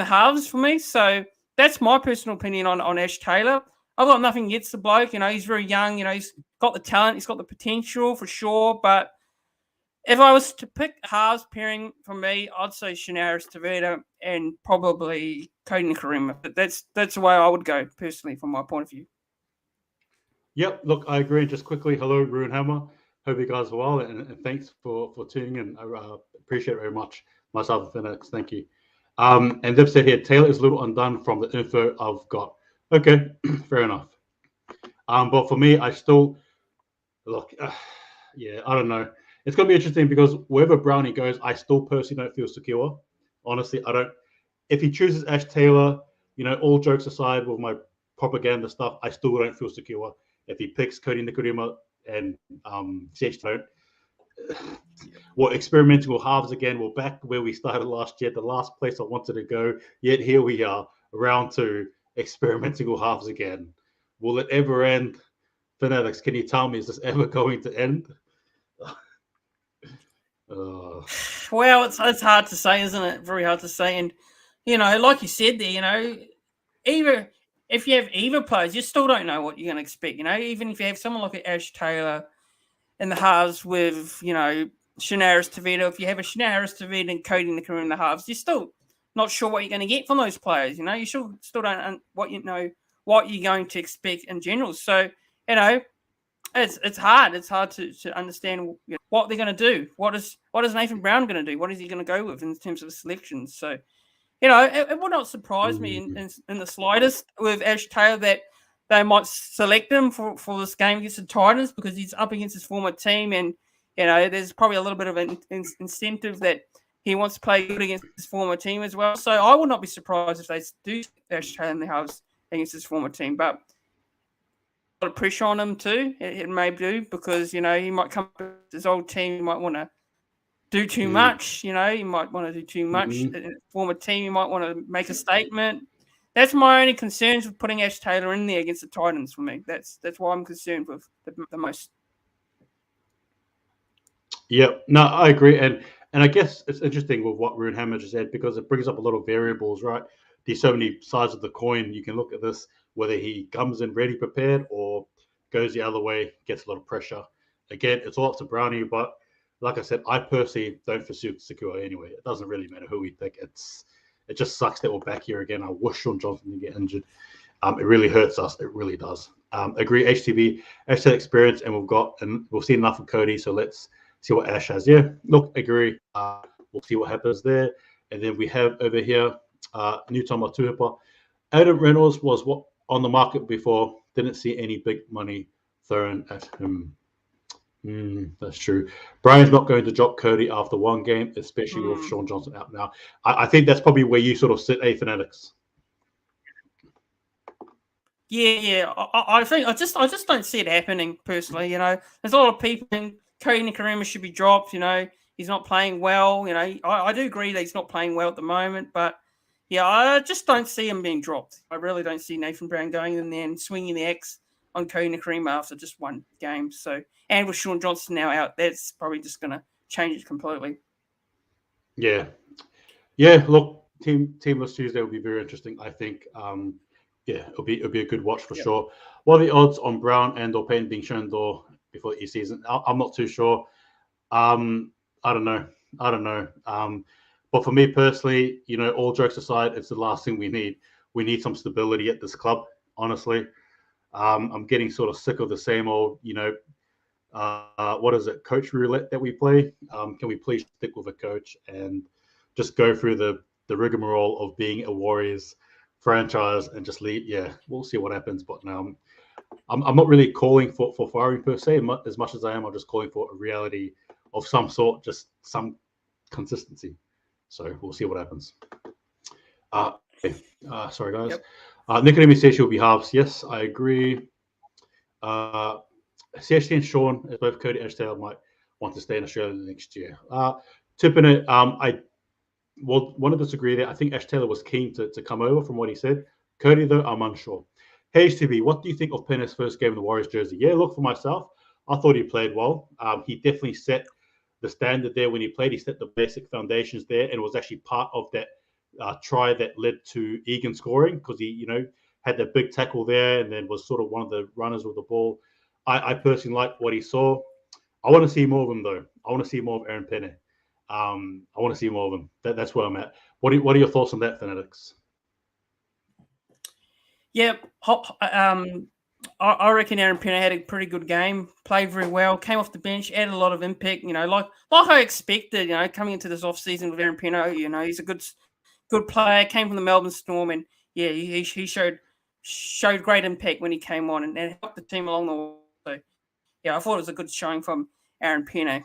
halves for me. So that's my personal opinion on Ash Taylor. I've got nothing against the bloke. He's very young. He's got the talent. He's got the potential for sure. But if I was to pick halves pairing for me, I'd say Shanaris Tavita and probably Cody Nikorima. That's the way I would go personally from my point of view. Yep, look, I agree. Just quickly, hello, Ruin Hammer. Hope you guys are well, and thanks for tuning in. I appreciate it very much. Myself and Phoenix, thank you. And they've said here, Taylor is a little undone from the info I've got. Okay, fair enough. But for me, I still look. Yeah, I don't know. It's going to be interesting because wherever Brownie goes, I still personally don't feel secure. Honestly, I don't. If he chooses Ash Taylor, all jokes aside with my propaganda stuff, I still don't feel secure. If he picks Cody Nikorima and CH, we're experimenting with halves again. We're back where we started last year, the last place I wanted to go. Yet here we are, round 2, experimenting with halves again. Will it ever end? Fanatics, can you tell me, is this ever going to end? Well, it's hard to say, isn't it? Very hard to say. And, like you said there, either if you have either players, you still don't know what you're going to expect. Even if you have someone like Ash Taylor in the halves with, Shanaris-Tavita. If you have a Shanaris-Tavita and Cody Nickera in the halves, you're still not sure what you're going to get from those players. You know, you still don't what you're going to expect in general. So, you know, it's hard. It's hard to understand what they're going to do. What is Nathan Brown going to do? What is he going to go with in terms of the selections? So, you know, it would not surprise me in the slightest with Ash Taylor that they might select him for this game against the Titans because he's up against his former team, and you know, there's probably a little bit of an incentive that he wants to play good against his former team as well. So I would not be surprised if they do Ash Taylor in the halves against his former team, but a lot of pressure on him too. It may do because, you know, he might come up with his old team. He might want to do too much. You know, he might want to do too much. Former team, he might want to make a statement. That's my only concerns with putting Ash Taylor in there against the Titans for me. That's why I'm concerned with the most. Yeah, no, I agree, and I guess it's interesting with what Ruin Hammer just said because it brings up a lot of variables, right? There's so many sides of the coin. You can look at this, whether he comes in ready prepared or goes the other way, gets a lot of pressure. Again, it's all up to Brownie, but like I said, I personally don't foresee Sakua anyway. It doesn't really matter who we pick. It just sucks that we're back here again. I wish Shaun Johnson didn't get injured. It really hurts us. It really does. Agree, HTB, Ash had experience, and we've seen enough of Cody, so let's see what Ash has. Yeah, look, agree. We'll see what happens there. And then we have over here New Tama Tuhipa. Adam Reynolds was on the market before. Didn't see any big money thrown at him. That's true. Brian's not going to drop Cody after one game, especially with Shaun Johnson out now. I think that's probably where you sort of sit, Fanatics. Yeah. I think I just don't see it happening personally. You know, there's a lot of people think Cody Nickera should be dropped. You know, he's not playing well. You know, I do agree that he's not playing well at the moment, but yeah, I just don't see him being dropped. I really don't see Nathan Brown going in there and swinging the axe on Cody Nickera after just one game. So, and with Shaun Johnson now out, that's probably just going to change it completely. Yeah. Look, Teamless Tuesday will be very interesting. I think. It'll be a good watch for sure. What are the odds on Brown and or Payne being shown door before the season? I'm not too sure. I don't know. But for me personally, you know, all jokes aside, it's the last thing we need. We need some stability at this club, honestly. I'm getting sort of sick of the same old, you know, what is it, coach roulette that we play? Can we please stick with a coach and just go through the rigmarole of being a Warriors franchise and just leave? Yeah, we'll see what happens. But now I'm not really calling for firing per se as much as I am. I'm just calling for a reality of some sort, just some consistency. So we'll see what happens. Sorry, guys. Nicodemus says she'll be halves. Yes, I agree. CHT and Shaun, as both Cody and Ash Taylor, might want to stay in Australia next year. Tipping it, I want to disagree there. I think Ash Taylor was keen to come over from what he said. Cody, though, I'm unsure. HTB, what do you think of Penrith's first game in the Warriors jersey? Yeah, look, for myself, I thought he played well. He definitely set the standard there when he played. He set the basic foundations there, and it was actually part of that try that led to Egan scoring because he, you know, had that big tackle there and then was sort of one of the runners with the ball. I personally like what he saw. I want to see more of him, though. I want to see more of Aaron Penne. I want to see more of him. That's where I'm at. What are your thoughts on that, Fanatics? Yeah, I reckon Aaron Penne had a pretty good game, played very well, came off the bench, added a lot of impact, you know, like I expected, you know, coming into this off-season with Aaron Penne, you know, he's a good player, came from the Melbourne Storm, and yeah, he showed great impact when he came on and helped the team along the way. So, yeah, I thought it was a good showing from Aaron Penne.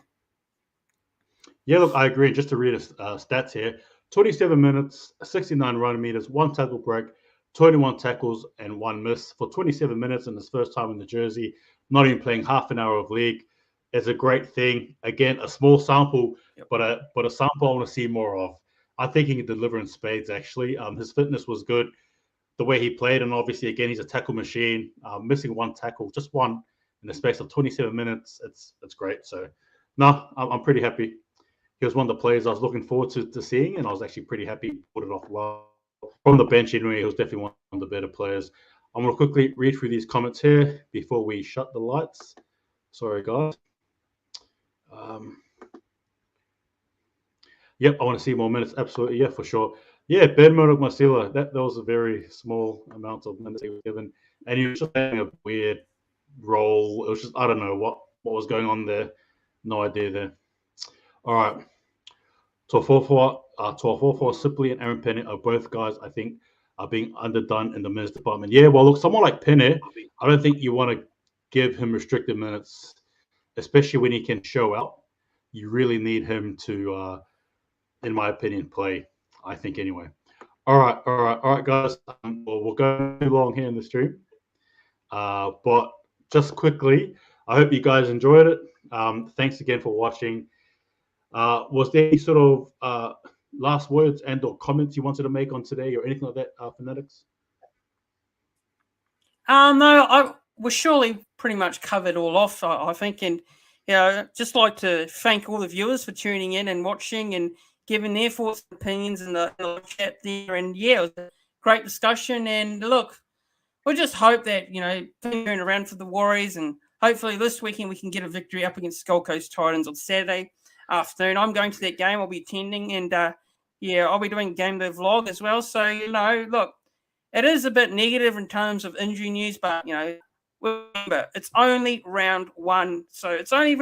Yeah, look, I agree. Just to read his stats here, 27 minutes, 69 run meters, 1 tackle break, 21 tackles and 1 miss for 27 minutes in his first time in the jersey, not even playing half an hour of league. It's a great thing. Again, a small sample, but a sample I want to see more of. I think he can deliver in spades, actually. His fitness was good, the way he played, and obviously, again, he's a tackle machine. Missing 1 tackle, just 1 in the space of 27 minutes. It's great. So, no, I'm pretty happy. He was one of the players I was looking forward to seeing, and I was actually pretty happy he put it off well. From the bench, anyway, he was definitely one of the better players. I'm going to quickly read through these comments here before we shut the lights. Sorry, guys. Yep, I want to see more minutes. Absolutely, yeah, for sure. Yeah, Ben Murdoch-Masila, that was a very small amount of minutes he was given, and he was just playing a weird role. It was just I don't know what was going on there. No idea there. All right, Tuafofa Sipley and Aaron Pennant are both guys I think are being underdone in the minutes department. Yeah, well, look, someone like Pennant, I don't think you want to give him restricted minutes, especially when he can show out. You really need him to, in my opinion, play. I think anyway. All right, guys. Well, we'll go too long here in the stream, but just quickly, I hope you guys enjoyed it. Thanks again for watching. Was there any sort of last words and or comments you wanted to make on today or anything like that, Fanatics? No, we surely pretty much covered all off, I think, and just like to thank all the viewers for tuning in and watching and giving their thoughts and opinions in the chat there. And yeah, it was a great discussion. And look, we just hope that things turn around for the Warriors, and hopefully this weekend we can get a victory up against Gold Coast Titans on Saturday afternoon. I'm going to that game. I'll be attending, and I'll be doing game day vlog as well. So look, it is a bit negative in terms of injury news, but remember it's only round one, so it's only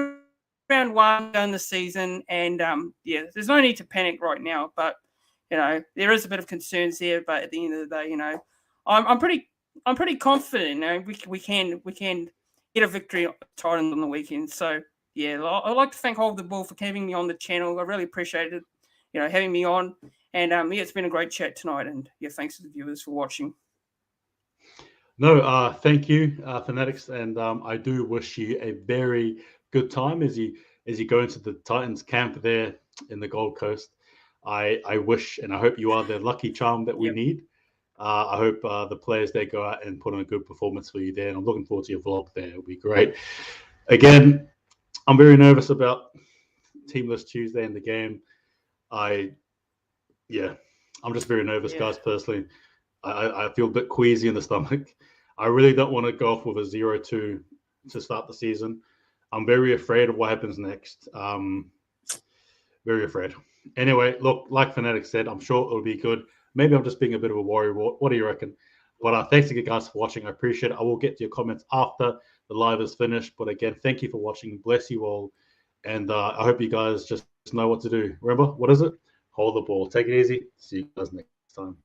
round one in the season, and there's no need to panic right now. But there is a bit of concerns there, but at the end of the day, I'm pretty confident. We can get a victory on Titans on the weekend. So yeah, I'd like to thank Hold the Ball for having me on the channel. I really appreciated having me on. And it's been a great chat tonight. And thanks to the viewers for watching. No, thank you, Fanatics, and I do wish you a very good time as you go into the Titans camp there in the Gold Coast. I wish and I hope you are the lucky charm that we need. I hope the players there go out and put on a good performance for you there, and I'm looking forward to your vlog there. It'll be great. Again, I'm very nervous about Teamless Tuesday in the game. I'm just very nervous, guys, personally. I feel a bit queasy in the stomach. I really don't want to go off with a 0-2 to start the season. I'm very afraid of what happens next. Very afraid. Anyway, look, like Fanatic said, I'm sure it'll be good. Maybe I'm just being a bit of a warrior. What do you reckon? But thanks again, guys, for watching. I appreciate it. I will get to your comments after the live is finished. But again, thank you for watching. Bless you all. And I hope you guys just know what to do. Remember, what is it? Hold the ball. Take it easy. See you guys next time.